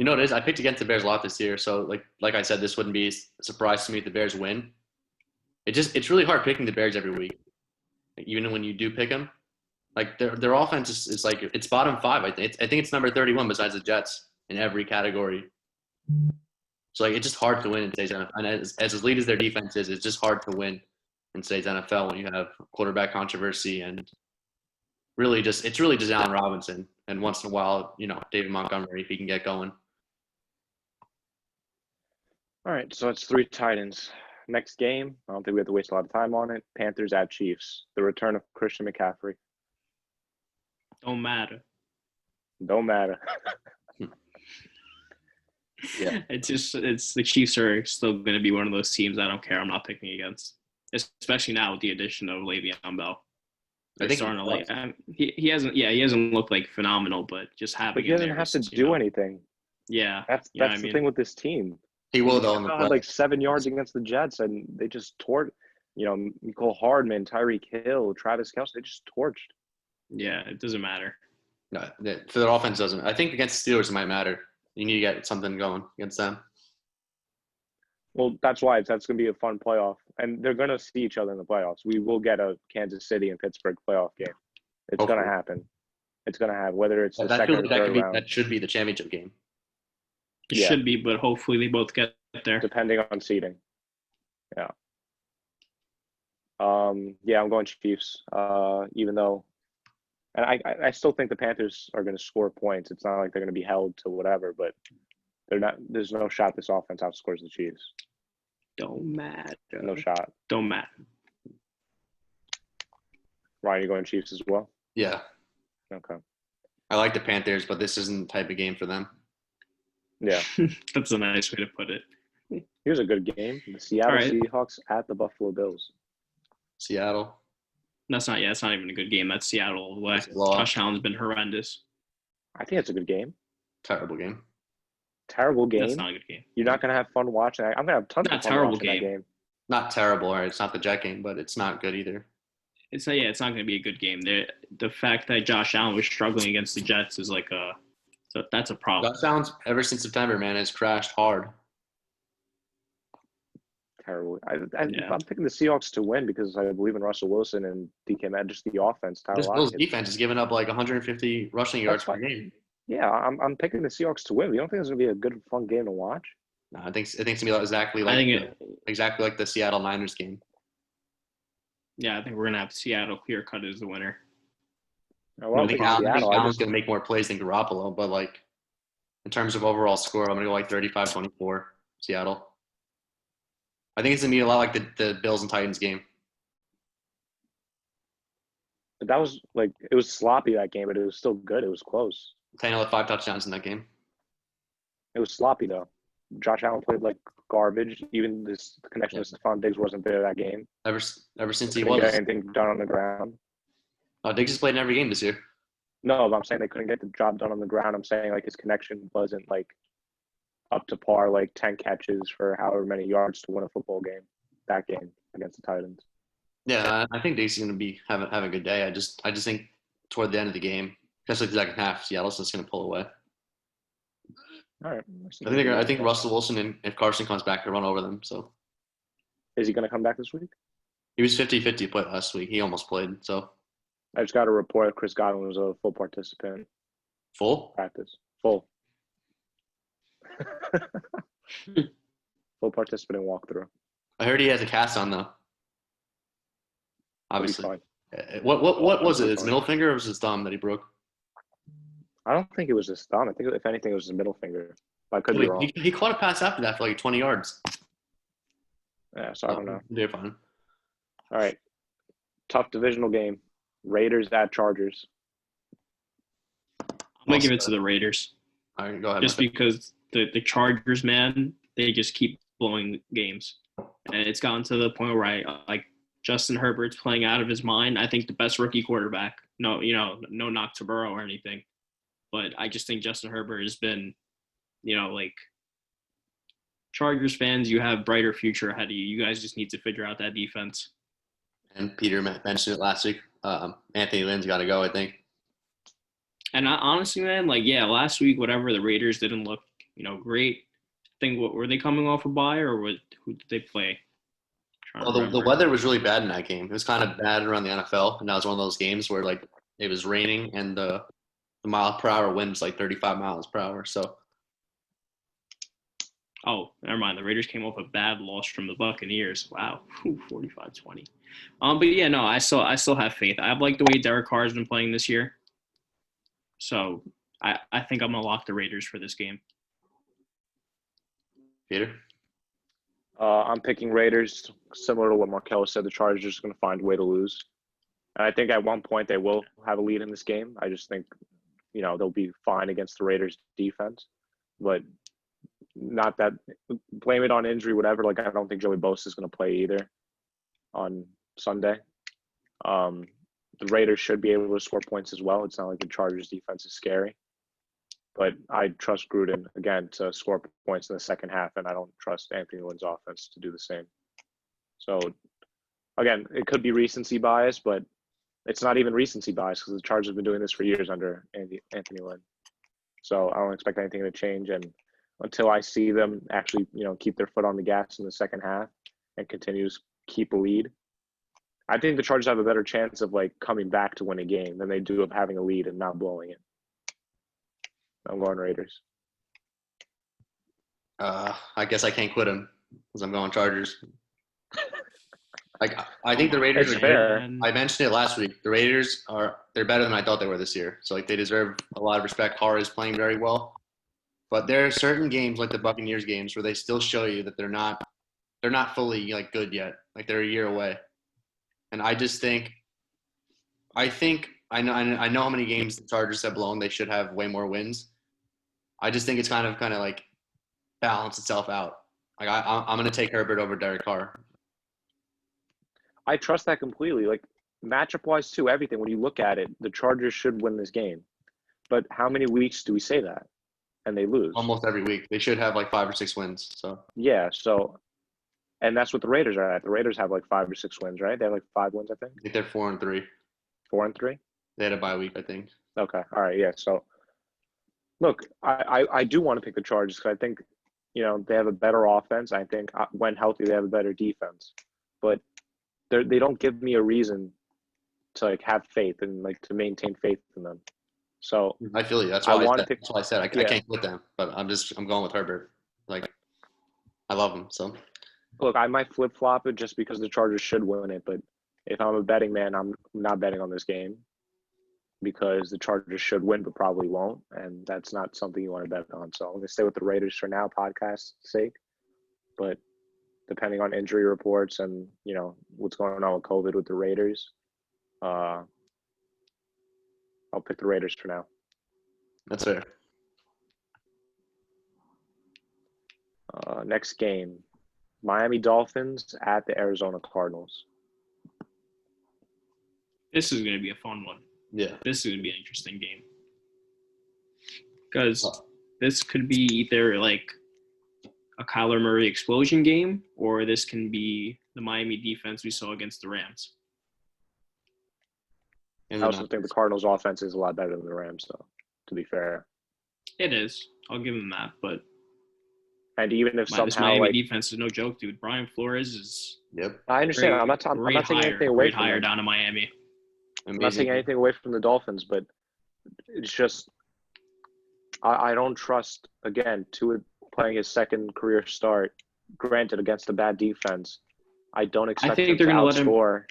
B: it is. I picked against the Bears a lot this year, so like I said, this wouldn't be a surprise to me if the Bears win. It's really hard picking the Bears every week, even when you do pick them. Their offense is it's bottom 5. I think it's number 31 besides the Jets in every category. So it's just hard to win in today's NFL. And as elite as their defense is, it's just hard to win in today's NFL when you have quarterback controversy and it's really just Allen Robinson and once in a while, David Montgomery if he can get going.
C: All right, so it's 3 Titans. Next game, I don't think we have to waste a lot of time on it. Panthers at Chiefs. The return of Christian McCaffrey.
A: Don't matter.
C: Don't matter.
B: Yeah.
A: It's the Chiefs are still going to be one of those teams I don't care. I'm not picking against, especially now with the addition of Le'Veon Bell. They're starting to like he hasn't looked like phenomenal, but just having.
C: But he doesn't have to do anything.
A: Yeah,
C: that's the thing with this team.
B: He will though.
C: Had like 7 yards against the Jets, and they just torched. Mecole Hardman, Tyreek Hill, Travis Kelce. They just torched.
A: Yeah, it doesn't matter.
B: No, for their offense doesn't. I think against the Steelers it might matter. You need to get something going against them.
C: Well, that's why that's going to be a fun playoff, and they're going to see each other in the playoffs. We will get a Kansas City and Pittsburgh playoff game. It's going to happen. It's going to happen, whether it's the second or third round.
B: That should be the championship game.
A: It should be, but hopefully they both get there.
C: Depending on seeding. Yeah. I'm going Chiefs. Even though, and I still think the Panthers are going to score points. It's not like they're going to be held to whatever, but they're not. There's no shot this offense outscores the Chiefs.
A: Don't matter.
C: No shot.
A: Don't matter.
C: Ryan, you going Chiefs as well?
B: Yeah.
C: Okay.
B: I like the Panthers, but this isn't the type of game for them.
C: Yeah.
A: That's a nice way to put it.
C: Here's a good game. The Seattle Seahawks at the Buffalo Bills.
B: Seattle.
A: It's not even a good game. That's Seattle away. Josh Allen's been horrendous.
C: I think it's a good game.
B: Terrible game.
C: Terrible game?
A: That's not a good game.
C: You're not going to have fun watching that. I'm going to have tons of fun watching that game.
B: Not terrible, right? It's not the Jet game, but it's not good either.
A: It's not going to be a good game. The fact that Josh Allen was struggling against the Jets is that's a problem.
B: Josh Allen, ever since September, man, has crashed hard.
C: Terrible. I'm picking the Seahawks to win because I believe in Russell Wilson and DK Metcalf, just the offense.
B: This Bills defense has given up like 150 rushing yards per game.
C: Yeah, I'm picking the Seahawks to win. You don't think it's going to be a good, fun game to watch?
B: No, I think it's going to be exactly like the Seattle Niners game.
A: Yeah, I think we're going to have Seattle clear cut as the winner.
B: I think Allen's going to make more plays than Garoppolo, but like in terms of overall score, I'm going to go like 35-24 Seattle. I think it's going to be a lot like the Bills and Titans game.
C: But that was it was sloppy that game, but it was still good. It was close.
B: Tannehill had 5 touchdowns in that game.
C: It was sloppy though. Josh Allen played like garbage. Even the connection to Stephon Diggs wasn't there that game.
B: Ever since he
C: couldn't get anything done on the ground.
B: Oh, Diggs has played in every game this year.
C: No, but I'm saying they couldn't get the job done on the ground. I'm saying his connection wasn't up to par, 10 catches for however many yards to win a football game. That game against the Titans.
B: Yeah, I think Diggs is going to be having a good day. I just think toward the end of the game, especially the second half, Seattle's just going to pull away.
C: All right.
B: I think Russell Wilson and if Carson comes back, to run over them. So,
C: is he going to come back this week?
B: He was 50-50 played last week. He almost played. So,
C: I just got a report that Chris Godwin was a full participant.
B: Full
C: practice. Full. Full participant in walkthrough.
B: I heard he has a cast on though. Obviously. What was it? His middle finger or was his thumb that he broke?
C: I don't think it was his thumb. I think if anything, it was his middle finger. I could be wrong.
B: He caught a pass after that for 20 yards.
C: Yeah, so I don't know.
B: They're fine.
C: All right. Tough divisional game. Raiders at Chargers.
A: I'm going to give it to the Raiders.
B: All right, go ahead.
A: Just because the Chargers, man, they just keep blowing games. And it's gotten to the point where Justin Herbert's playing out of his mind. I think the best rookie quarterback. No knock to Burrow or anything. But I just think Justin Herbert has been, Chargers fans, you have brighter future ahead of you. You guys just need to figure out that defense.
B: And Peter mentioned it last week. Anthony Lynn's got to go, I think.
A: And honestly, man, last week, whatever, the Raiders didn't look, great. I think, were they coming off a bye or who did they play?
B: Well, the weather was really bad in that game. It was kind of bad around the NFL, and that was one of those games where it was raining and the mile per hour wind was 35 miles per hour. So.
A: Oh, never mind. The Raiders came off a bad loss from the Buccaneers. Wow, 45-20. But yeah, no, I still have faith. I like the way Derek Carr has been playing this year. So I think I'm gonna lock the Raiders for this game.
B: Peter.
C: I'm picking Raiders, similar to what Markello said. The Chargers are just going to find a way to lose. And I think at one point they will have a lead in this game. I just think, they'll be fine against the Raiders defense. But not that – blame it on injury, whatever. Like, I don't think Joey Bosa is going to play either on Sunday. The Raiders should be able to score points as well. It's not like the Chargers defense is scary. But I trust Gruden, again, to score points in the second half, and I don't trust Anthony Lynn's offense to do the same. So, again, it could be recency bias, but it's not even recency bias because the Chargers have been doing this for years under Anthony Lynn. So I don't expect anything to change. And until I see them actually, keep their foot on the gas in the second half and continue to keep a lead, I think the Chargers have a better chance of, coming back to win a game than they do of having a lead and not blowing it. I'm going Raiders.
B: I guess I can't quit him because I'm going Chargers. I think the Raiders are
C: fair.
B: good. I mentioned it last week. The Raiders they're better than I thought they were this year. So they deserve a lot of respect. Carr is playing very well. But there are certain games like the Buccaneers games where they still show you that they're not fully good yet. Like they're a year away. And I just think I know how many games the Chargers have blown. They should have way more wins. I just think it's kind of balance itself out. I'm going to take Herbert over Derek Carr.
C: I trust that completely. Matchup-wise, too, everything. When you look at it, the Chargers should win this game. But how many weeks do we say that? And they lose.
B: Almost every week. They should have 5 or 6 wins. So
C: yeah, and that's what the Raiders are at. The Raiders have 5 or 6 wins, right? They have 5 wins, I think.
B: I think they're 4-3.
C: 4-3?
B: They had a bye week, I think.
C: Okay. All right, yeah. So, look, I do want to pick the Chargers because I think, they have a better offense. I think when healthy, they have a better defense. But they don't give me a reason to have faith and to maintain faith in them. So
B: I feel you. That's why I said I can't quit them. But I'm going with Herbert. I love him. So
C: look, I might flip flop it just because the Chargers should win it. But if I'm a betting man, I'm not betting on this game because the Chargers should win, but probably won't, and that's not something you want to bet on. So I'm gonna stay with the Raiders for now, podcast's sake. But depending on injury reports and what's going on with COVID with the Raiders, I'll pick the Raiders for now.
B: That's fair.
C: Next game, Miami Dolphins at the Arizona Cardinals.
A: This is going to be a fun one.
B: Yeah.
A: This is going to be an interesting game. Because this could be either a Kyler Murray explosion game, or this can be the Miami defense we saw against the Rams.
C: I also think the Cardinals' offense is a lot better than the Rams, though, to be fair.
A: It is. I'll give them that. But
C: even if
A: this Miami defense is no joke, dude. Brian Flores is.
B: Yep.
C: I understand. I'm not taking anything away from
A: higher down to Miami.
C: I'm not taking anything away from the Dolphins, but it's just I don't trust, again, Tua playing his second career start, granted against a bad defense. I don't expect him to outscore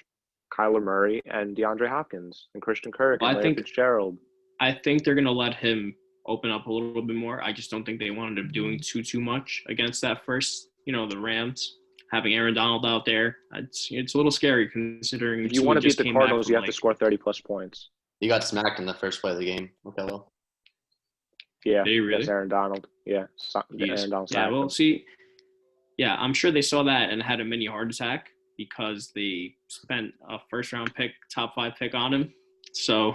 C: Kyler Murray and DeAndre Hopkins and Christian Kirk and Larry Fitzgerald.
A: I think they're going to let him open up a little bit more. I just don't think they wanted him doing too much against that first, the Rams. Having Aaron Donald out there, it's a little scary considering.
C: If you want to beat the Cardinals, you have to score 30-plus points.
B: He got smacked in the first play of the game. Markello.
C: Yeah,
A: did he really?
C: That's Aaron Donald. Yeah, Aaron Donald.
A: Yeah, well, see, yeah, I'm sure they saw that and had a mini heart attack because they spent a first-round pick, top 5 pick on him. So,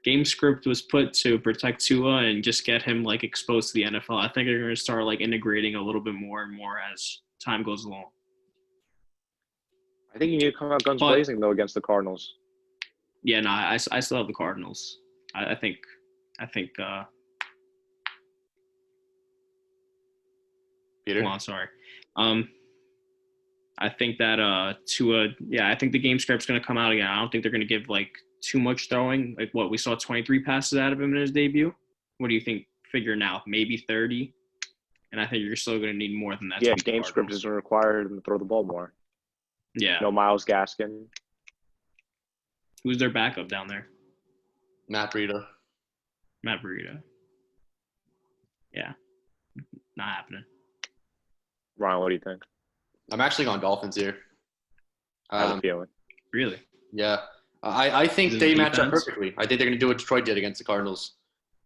A: game script was put to protect Tua and just get him exposed to the NFL. I think they're going to start integrating a little bit more and more as time goes along.
C: I think you need to come out guns blazing though against the Cardinals.
A: Yeah, no, I still have the Cardinals. I think.
B: Peter.
A: Hold on, sorry. I think that Tua. Yeah, I think the game script's going to come out again. I don't think they're going to give too much throwing. What we saw 23 passes out of him in his debut. What do you think? Figure now, maybe 30. And I think you're still going to need more than that.
C: Yeah, game script doesn't require him to throw the ball more.
A: Yeah.
C: No Myles Gaskin.
A: Who's their backup down there?
B: Matt Breida.
A: Yeah. Not happening.
C: Ryan, what do you think?
B: I'm actually going Dolphins here.
C: I have a feeling.
A: Really?
B: Yeah. I think
A: Is
B: they
A: it
B: match up
A: defense?
B: perfectly. I think they're going to do what Detroit did against the Cardinals,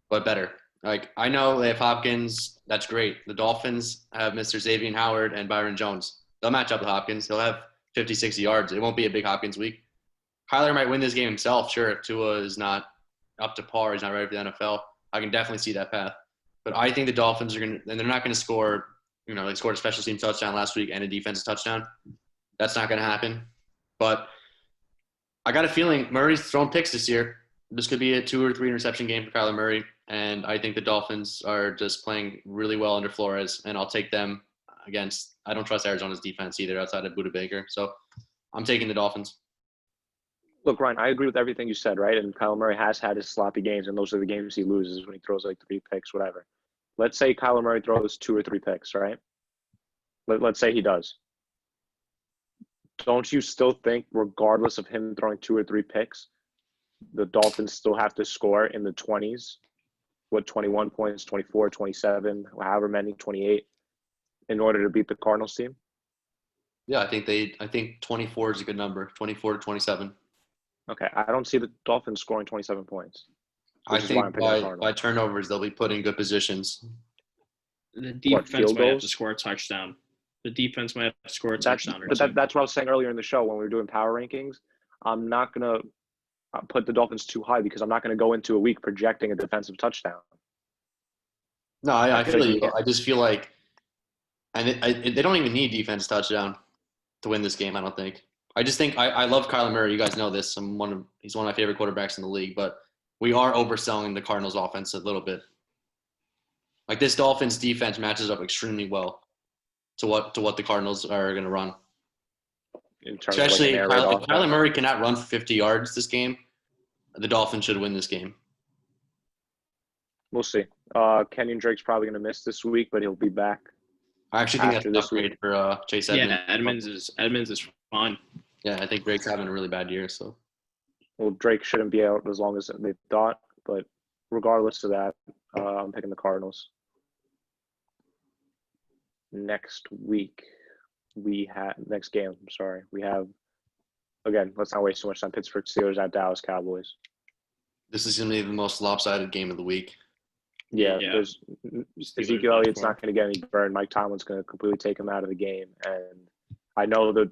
B: but better. Like, I know they have Hopkins. That's great. The Dolphins have Mr. Xavier Howard and Byron Jones. They'll match up with Hopkins. He'll have 50, 60 yards. It won't be a big Hopkins week. Kyler might win this game himself. Sure, if Tua is not up to par, he's not ready for the NFL. I can definitely see that path. But I think the Dolphins are going to – and they're not going to score – they scored a special team touchdown last week and a defensive touchdown. That's not going to happen. But I got a feeling Murray's throwing picks this year. This could be a 2 or 3 interception game for Kyler Murray. And I think the Dolphins are just playing really well under Flores. And I'll take them against – I don't trust Arizona's defense either outside of Budda Baker. So I'm taking the Dolphins.
C: Look, Ryan, I agree with everything you said, right? And Kyler Murray has had his sloppy games, and those are the games he loses when he throws like 3 picks, whatever. Let's say Kyler Murray throws 2 or 3 picks, right? Let's say he does. Don't you still think, regardless of him throwing 2 or 3 picks, the Dolphins still have to score in the 20s? What, 21 points, 24, 27, however many, 28, in order to beat the Cardinals team?
B: Yeah, I think 24 is a good number, 24 to 27.
C: Okay, I don't see the Dolphins scoring 27 points.
B: I think by turnovers, they'll be put in good positions.
A: The defense might have to score a touchdown. The defense might have to score a touchdown.
C: That's what I was saying earlier in the show when we were doing power rankings. I'm not going to put the Dolphins too high because I'm not going to go into a week projecting a defensive touchdown.
B: No, I feel you. I just feel like – and they don't even need defense touchdown to win this game, I don't think. I just think I love Kyler Murray. You guys know this. He's one of my favorite quarterbacks in the league, but we are overselling the Cardinals offense a little bit. Like, this Dolphins defense matches up extremely well to what the Cardinals are going to run. Especially Kyler Murray cannot run for 50 yards this game. The Dolphins should win this game.
C: We'll see. Kenyon Drake's probably going to miss this week, but he'll be back.
B: I actually think that's an upgrade for Chase Edmonds.
A: Yeah, Edmonds is fine.
B: Yeah, I think Drake's having a really bad year. So,
C: well, Drake shouldn't be out as long as they thought, but regardless of that, I'm picking the Cardinals. Next game. We have, again, let's not waste too much time. Pittsburgh Steelers at Dallas Cowboys.
B: This is going to be the most lopsided game of the week.
C: Yeah. There's Ezekiel Elliott's not going to get any burn. Mike Tomlin's going to completely take him out of the game. And I know the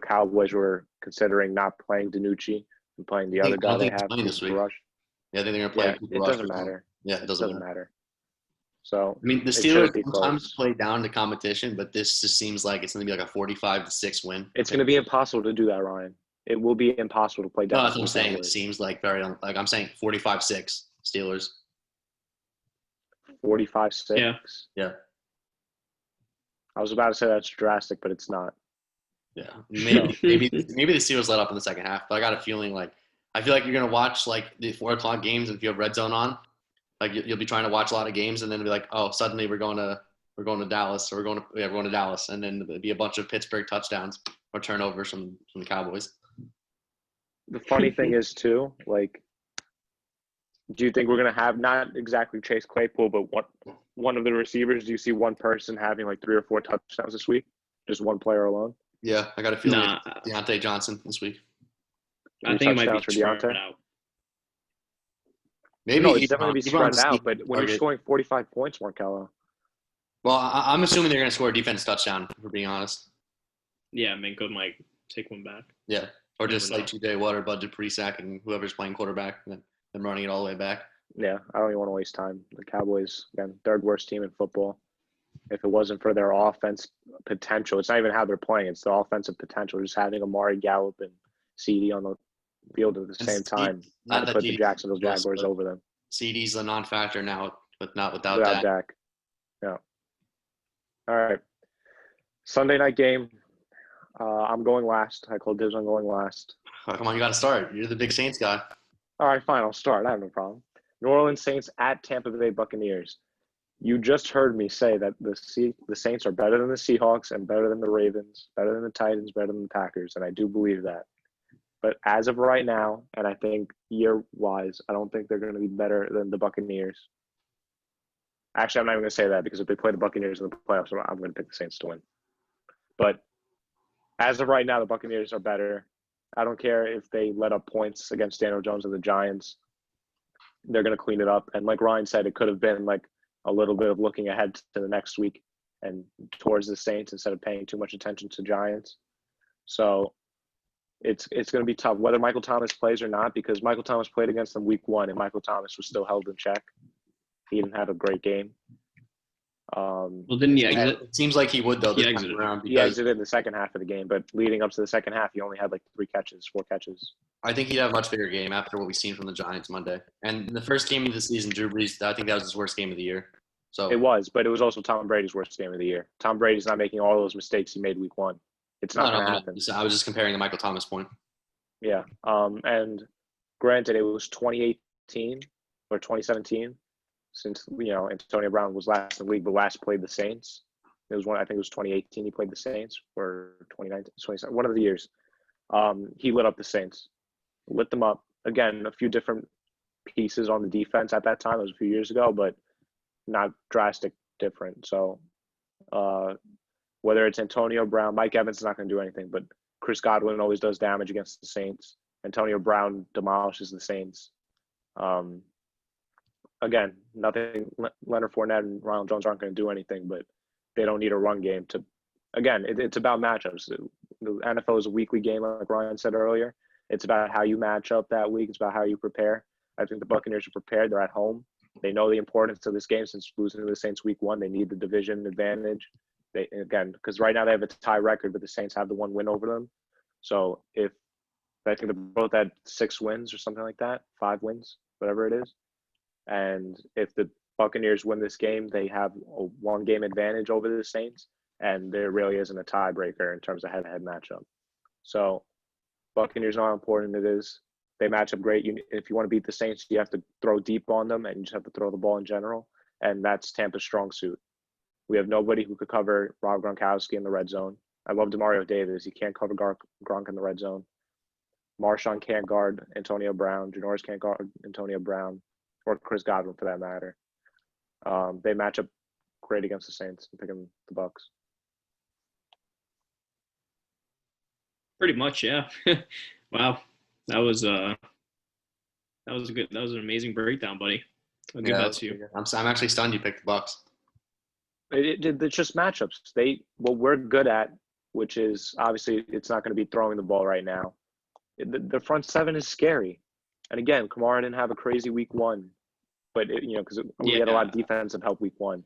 C: Cowboys were considering not playing DiNucci and playing the other guy they have
B: this week.
C: Rush.
B: Yeah, I think they're going to play.
C: It doesn't matter.
B: Yeah, it doesn't matter.
C: So
B: I mean, the Steelers sometimes play down to competition, but this just seems like it's going to be like a 45-6 win.
C: It's going to be impossible to do that, Ryan. It will be impossible to play down.
B: No, that's what I'm saying. It seems like I'm saying 45-6 Steelers.
C: 45-6.
B: Yeah.
C: I was about to say that's drastic, but it's not.
B: Yeah, maybe the Steelers let up in the second half, but I got a feeling I feel like you're gonna watch like the 4:00 games if you have red zone on. Like, you'll be trying to watch a lot of games, and then it'll be like, oh, suddenly we're going to Dallas, or we're going to Dallas, and then there'll be a bunch of Pittsburgh touchdowns or turnovers from the Cowboys.
C: The funny thing is too, like, do you think we're gonna have not exactly Chase Claypool, but one of the receivers? Do you see one person having like 3 or 4 touchdowns this week? Just one player alone?
B: Yeah, I got a feeling Deontay Johnson this week.
A: I think it might be spread out.
B: Maybe
C: no, it's definitely be spread out, but when you're scoring 45 points, Markello.
B: Well, I'm assuming they're going to score a defense touchdown, if we're being honest.
A: Yeah, Minka might take one back.
B: Yeah, or just like TJ Watt or Bud Dupree sacking whoever's playing quarterback and then running it all the way back.
C: Yeah, I don't even want to waste time. The Cowboys, again, third worst team in football. If it wasn't for their offense potential, it's not even how they're playing. It's the offensive potential. Just having Amari Gallup and CD on the field at the same time. Not to put the Jacksonville Jaguars over them.
B: CD's a non-factor now, but not without Dak.
C: Yeah. All right. Sunday night game. I'm going last. I called dibs on going last.
B: Oh, come on, you got to start. You're the big Saints guy.
C: All right, fine. I'll start. I have no problem. New Orleans Saints at Tampa Bay Buccaneers. You just heard me say that the Saints are better than the Seahawks and better than the Ravens, better than the Titans, better than the Packers, and I do believe that. But as of right now, and I think year-wise, I don't think they're going to be better than the Buccaneers. Actually, I'm not even going to say that because if they play the Buccaneers in the playoffs, I'm going to pick the Saints to win. But As of right now, the Buccaneers are better. I don't care if they let up points against Daniel Jones and the Giants. They're going to clean it up. And like Ryan said, it could have been like a little bit of looking ahead to the next week and towards the Saints instead of paying too much attention to Giants. So it's going to be tough, whether Michael Thomas plays or not, because Michael Thomas played against them week 1, and Michael Thomas was still held in check. He didn't have a great game.
A: Well, didn't he exit?
B: It seems like he would, though, this time around.
C: He exited in the second half of the game, but leading up to the second half, he only had like 4 catches.
B: I think he'd have a much bigger game after what we've seen from the Giants Monday. And in the first game of the season, Drew Brees, I think that was his worst game of the year. So
C: it was, but it was also Tom Brady's worst game of the year. Tom Brady's not making all those mistakes he made week 1. It's not going to happen.
B: I was just comparing the Michael Thomas point.
C: Yeah. And granted, it was 2018 or 2017 since, Antonio Brown was last in the league, but last played the Saints. I think it was 2018 he played the Saints, or 2019, 2017, one of the years. He lit up the Saints, lit them up. Again, a few different pieces on the defense at that time. It was a few years ago, but not drastic different. So whether it's Antonio Brown, Mike Evans is not going to do anything, but Chris Godwin always does damage against the Saints. Antonio Brown demolishes the Saints. Again, nothing. Leonard Fournette and Ronald Jones aren't going to do anything, but they don't need a run game to. Again, it's about matchups. The NFL is a weekly game, like Ryan said earlier. It's about how you match up that week. It's about how you prepare. I think the Buccaneers are prepared. They're at home. They know the importance of this game since losing to the Saints week 1. They need the division advantage. Because right now they have a tie record, but the Saints have the 1 win over them. So I think they're both at 6 wins or something like that, 5 wins, whatever it is. And if the Buccaneers win this game, they have a 1-game advantage over the Saints, and there really isn't a tiebreaker in terms of head-to-head matchup. So Buccaneers know how important it is. They match up great. If you want to beat the Saints, you have to throw deep on them, and you just have to throw the ball in general, and that's Tampa's strong suit. We have nobody who could cover Rob Gronkowski in the red zone. I love Demario Davis. He can't cover Gronk in the red zone. Marshawn can't guard Antonio Brown. Janoris can't guard Antonio Brown, or Chris Godwin for that matter. They match up great against the Saints. I'm picking the Bucs.
A: Pretty much, yeah. Wow, that was an amazing breakdown, buddy. I'll give that to you.
B: I'm actually stunned you picked the Bucs.
C: It's just matchups. What we're good at, which is obviously it's not going to be throwing the ball right now. The front 7 is scary, and again, Kamara didn't have a crazy week 1, but because we had a lot of defensive help week 1.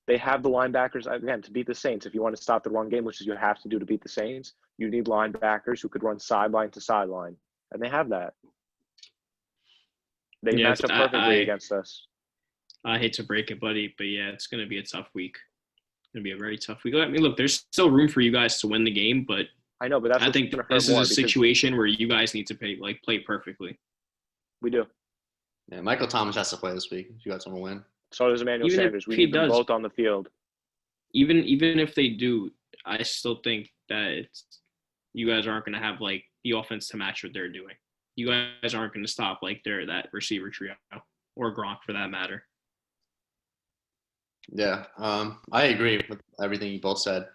C: They have the linebackers again to beat the Saints. If you want to stop the run game, which is you have to do to beat the Saints, you need linebackers who could run sideline to sideline, and they have that. They match up perfectly against us.
A: I hate to break it, buddy, but yeah, it's going to be a tough week. It's going to be a very tough week. I mean, look, there's still room for you guys to win the game, but
C: I know, but I
A: think this is a situation where you guys need to play perfectly.
C: We do.
B: Yeah, Michael Thomas has to play this week if you guys want to win.
C: So does Emmanuel Sanders. We need them both on the field.
A: Even if they do, I still think that you guys aren't going to have the offense to match what they're doing. You guys aren't going to stop that receiver trio or Gronk for that matter.
B: Yeah, I agree with everything you both said.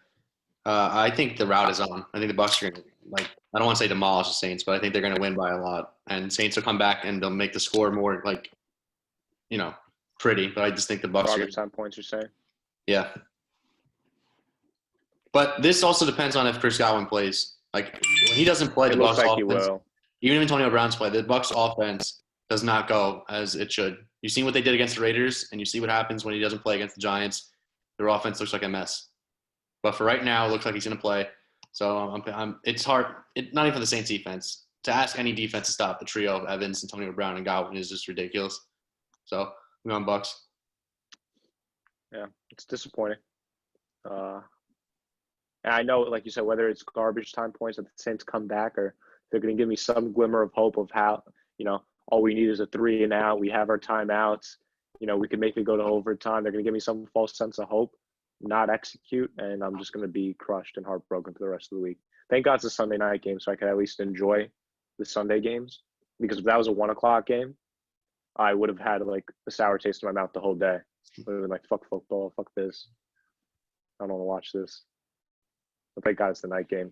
B: I think the route is on. I think the Bucs are going to, I don't want to say demolish the Saints, but I think they're going to win by a lot. And Saints will come back and they'll make the score more, pretty. But I just think the Bucs are
C: 10 points, you're saying?
B: Yeah. But this also depends on if Chris Godwin plays. When he doesn't play, the Bucs offense, even if Antonio Brown's play, the Bucs offense does not go as it should. You've seen what they did against the Raiders, and you see what happens when he doesn't play against the Giants. Their offense looks like a mess. But for right now, it looks like he's going to play. So it's hard. Not even for the Saints defense. To ask any defense to stop the trio of Evans, Antonio Brown, and Godwin is just ridiculous. So I'm on Bucs.
C: Yeah, it's disappointing. And I know, like you said, whether it's garbage time points that the Saints come back, or they're going to give me some glimmer of hope of how, all we need is a 3 and out. We have our timeouts. We can make it go to overtime. They're going to give me some false sense of hope, not execute, and I'm just going to be crushed and heartbroken for the rest of the week. Thank God it's a Sunday night game, so I can at least enjoy the Sunday games. Because if that was a 1:00 game, I would have had a sour taste in my mouth the whole day. I would have been like, fuck football, fuck this. I don't want to watch this. But thank God it's the night game.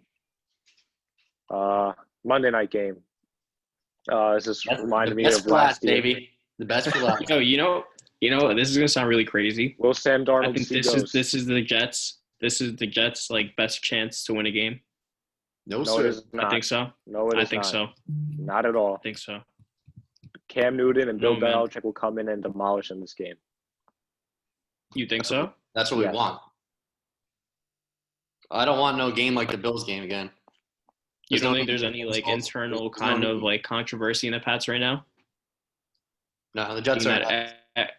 C: Monday night game. This just reminded me of last year.
B: Baby. The best for last.
A: You know, this is gonna sound really crazy.
C: Will Sam Darnold
A: I think
C: see
A: this
C: ghosts?
A: is the Jets. This is the Jets' like best chance to win a game.
B: No,
C: No,
B: sir.
C: it is not.
A: I think so.
C: No, it
A: I
C: is
A: think
C: not.
A: so.
C: Not at all.
A: I think so.
C: Cam Newton and Bill
A: No, man.
C: Belichick will come in and demolish in this game.
A: You think so?
B: That's what
C: Yes.
B: we want. I don't want no game like the Bills game again.
A: You
B: There's
A: don't
B: no
A: think
B: need-
A: there's any like
B: there's
A: internal
B: no
A: kind
B: need.
A: of like controversy in the Pats right now?
B: No, the Jets
A: Being
B: are.
A: that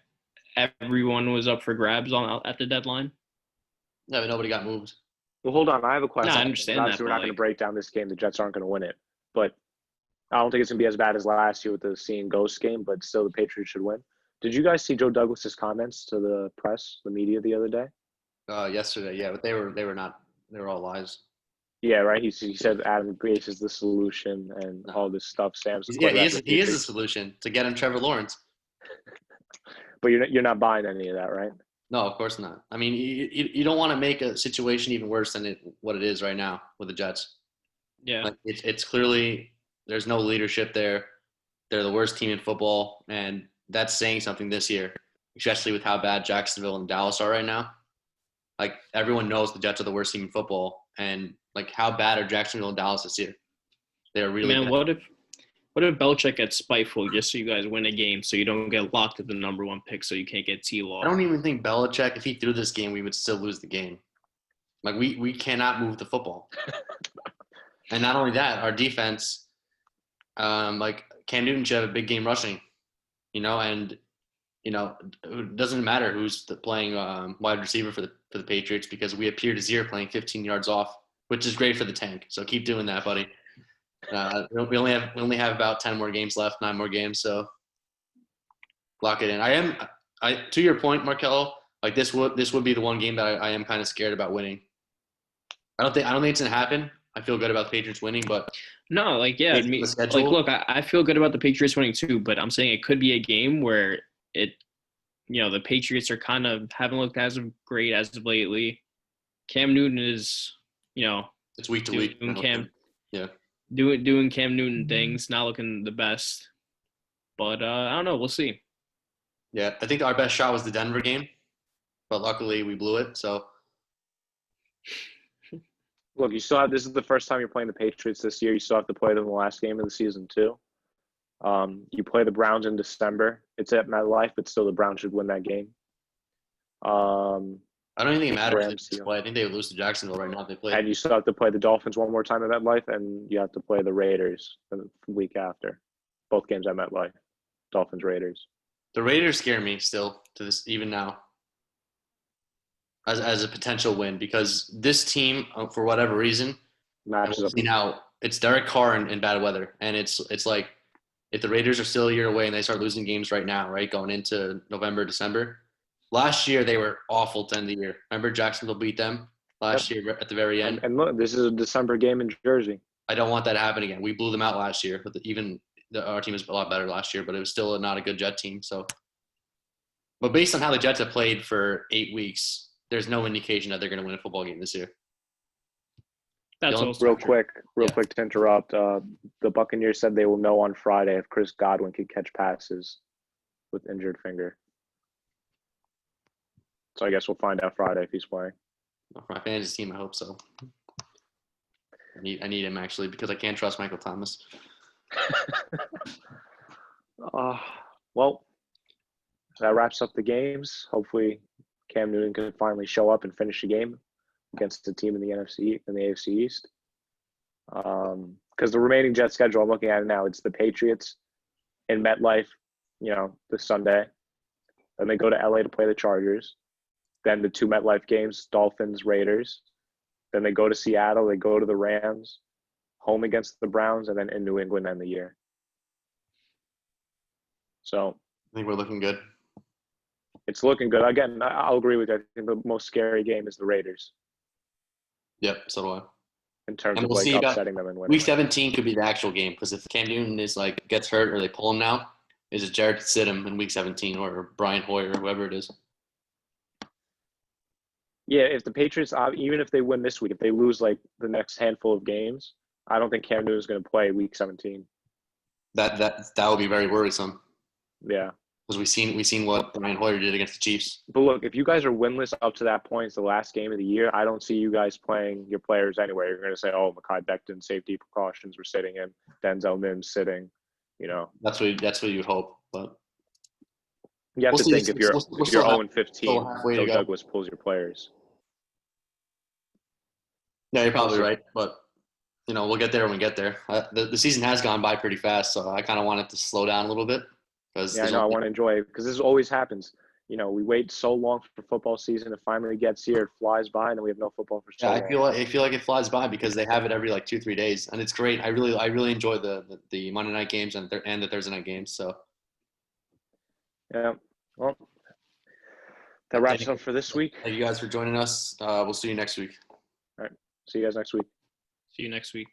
A: everyone was up for grabs at the deadline.
B: Yeah, but nobody got moved.
C: Well, hold on. I have a question.
A: No, I understand
C: Obviously,
A: that,
C: we're
A: but,
C: not going
A: like-
C: to break down this game. The Jets aren't going to win it. But I don't think it's going to be as bad as last year with the seeing ghost game, but still the Patriots should win. Did you guys see Joe Douglas's comments to the press, the media the other day?
B: Yesterday, yeah, but they were not. They were all lies.
C: Yeah, right. He said Adam Gase is the solution and
B: No.
C: all this stuff. Sam's
B: Yeah, he is the
C: Patriots.
B: solution to get him Trevor Lawrence.
C: But you're not buying any of that, right?
B: No, of course not. I mean, you don't want to make a situation even worse than what it is right now with the Jets.
A: Yeah.
B: Like it's clearly there's no leadership there. They're the worst team in football, and that's saying something this year, especially with how bad Jacksonville and Dallas are right now. Like everyone knows the Jets are the worst team in football, and like how bad are Jacksonville and Dallas this year? They're really
A: Man,
B: bad.
A: what if Belichick gets spiteful just so you guys win a game so you don't get locked at the number 1 pick so you can't get T-Law?
B: I don't even think Belichick, if he threw this game, we would still lose the game. Like we cannot move the football. And not only that, our defense, like Cam Newton should have a big game rushing, and it doesn't matter who's playing wide receiver for the Patriots because we appear to zero playing 15 yards off, which is great for the tank. So keep doing that, buddy. We only have about 10 more games left, 9 more games, so lock it in. I to your point, Markello, like this would be the one game that I am kind of scared about winning. I don't think it's gonna happen. I feel good about the Patriots winning, but
A: No, like, yeah.
B: based on the schedule,
A: Like, look, I feel good about the Patriots winning too, but I'm saying it could be a game where the Patriots are kind of haven't looked as great as of lately. Cam Newton is,
B: it's week to week.
A: doing Cam Newton things, not looking the best. But I don't know. We'll see.
B: Yeah, I think our best shot was the Denver game, but luckily we blew it. So
C: Look, you still have. This is the first time you're playing the Patriots this year. You still have to play them in the last game of the season too. You play the Browns in December. It's at MetLife, but still the Browns should win that game.
B: I don't even think it matters.
C: Rams,
B: If they play. I think they would lose to Jacksonville right now if they play.
C: And you still have to play the Dolphins one more time at MetLife, and you have to play the Raiders the week after. Both games at MetLife. Dolphins, Raiders.
B: The Raiders scare me still to this even now as a potential win because this team, for whatever reason,
C: Matches up.
B: now it's Derek Carr in bad weather, and it's like if the Raiders are still a year away and they start losing games right now, right, going into November, December. Last year they were awful to end the year. Remember Jacksonville beat them last year at the very end.
C: And look, this is a December game in Jersey.
B: I don't want that to happen again. We blew them out last year, but our team was a lot better last year, but it was still not a good Jet team. So, but based on how the Jets have played for 8 weeks, there's no indication that they're going to win a football game this year.
A: That's
B: Dylan?
A: also
C: Real
A: true.
C: quick to interrupt. The Buccaneers said they will know on Friday if Chris Godwin can catch passes with injured finger. So I guess we'll find out Friday if he's playing.
B: For my fantasy team, I hope so. I need him actually because I can't trust Michael Thomas.
C: Well, that wraps up the games. Hopefully, Cam Newton can finally show up and finish the game against the team in the NFC and the AFC East. Because the remaining Jet schedule, I'm looking at it now, it's the Patriots in MetLife, this Sunday. Then they go to LA to play the Chargers. Then the 2 MetLife games, Dolphins, Raiders. Then they go to Seattle. They go to the Rams, home against the Browns, and then in New England end the year. So
B: I think we're looking good.
C: it's looking good. Again, I'll agree with you. I think the most scary game is the Raiders
B: Yep, so do I.
C: in terms
B: And
C: of
B: we'll see about
C: upsetting them and winning.
B: Week 17 could be the actual game because if Cam Newton gets hurt or they pull him now, is it Jared Stidham in Week 17 or Brian Hoyer or whoever it is?
C: Yeah, if the Patriots, even if they win this week, if they lose like the next handful of games, I don't think Cam Newton is going to play Week 17.
B: That would be very worrisome
C: Yeah.
B: because we seen what Brian Hoyer did against the Chiefs.
C: But look, if you guys are winless up to that point, it's the last game of the year. I don't see you guys playing your players anyway. You're going to say, "Oh, Mekhi Becton, safety precautions, we're sitting him. Denzel Mims sitting." You know,
B: That's what you would hope, but
C: you have
B: we'll
C: to
B: see.
C: think if you're
B: We're
C: if you're
B: still
C: 0-15,
B: still halfway to
C: Joe
B: go.
C: Douglas pulls your players.
B: Yeah, you're probably right, but we'll get there when we get there. The season has gone by pretty fast, so I kind of want it to slow down a little bit because
C: Yeah, I know. I want to enjoy it because this always happens. We wait so long for football season. It finally gets here. It flies by, and then we have no football for so
B: yeah,
C: long.
B: I feel like it flies by because they have it every like 2-3 days, and it's great. I really enjoy the Monday night games and the Thursday night games. So
C: Yeah. Well, that wraps it up for this week.
B: thank you guys for joining us. We'll see you next week.
C: All right. See you guys next week.
A: See you next week.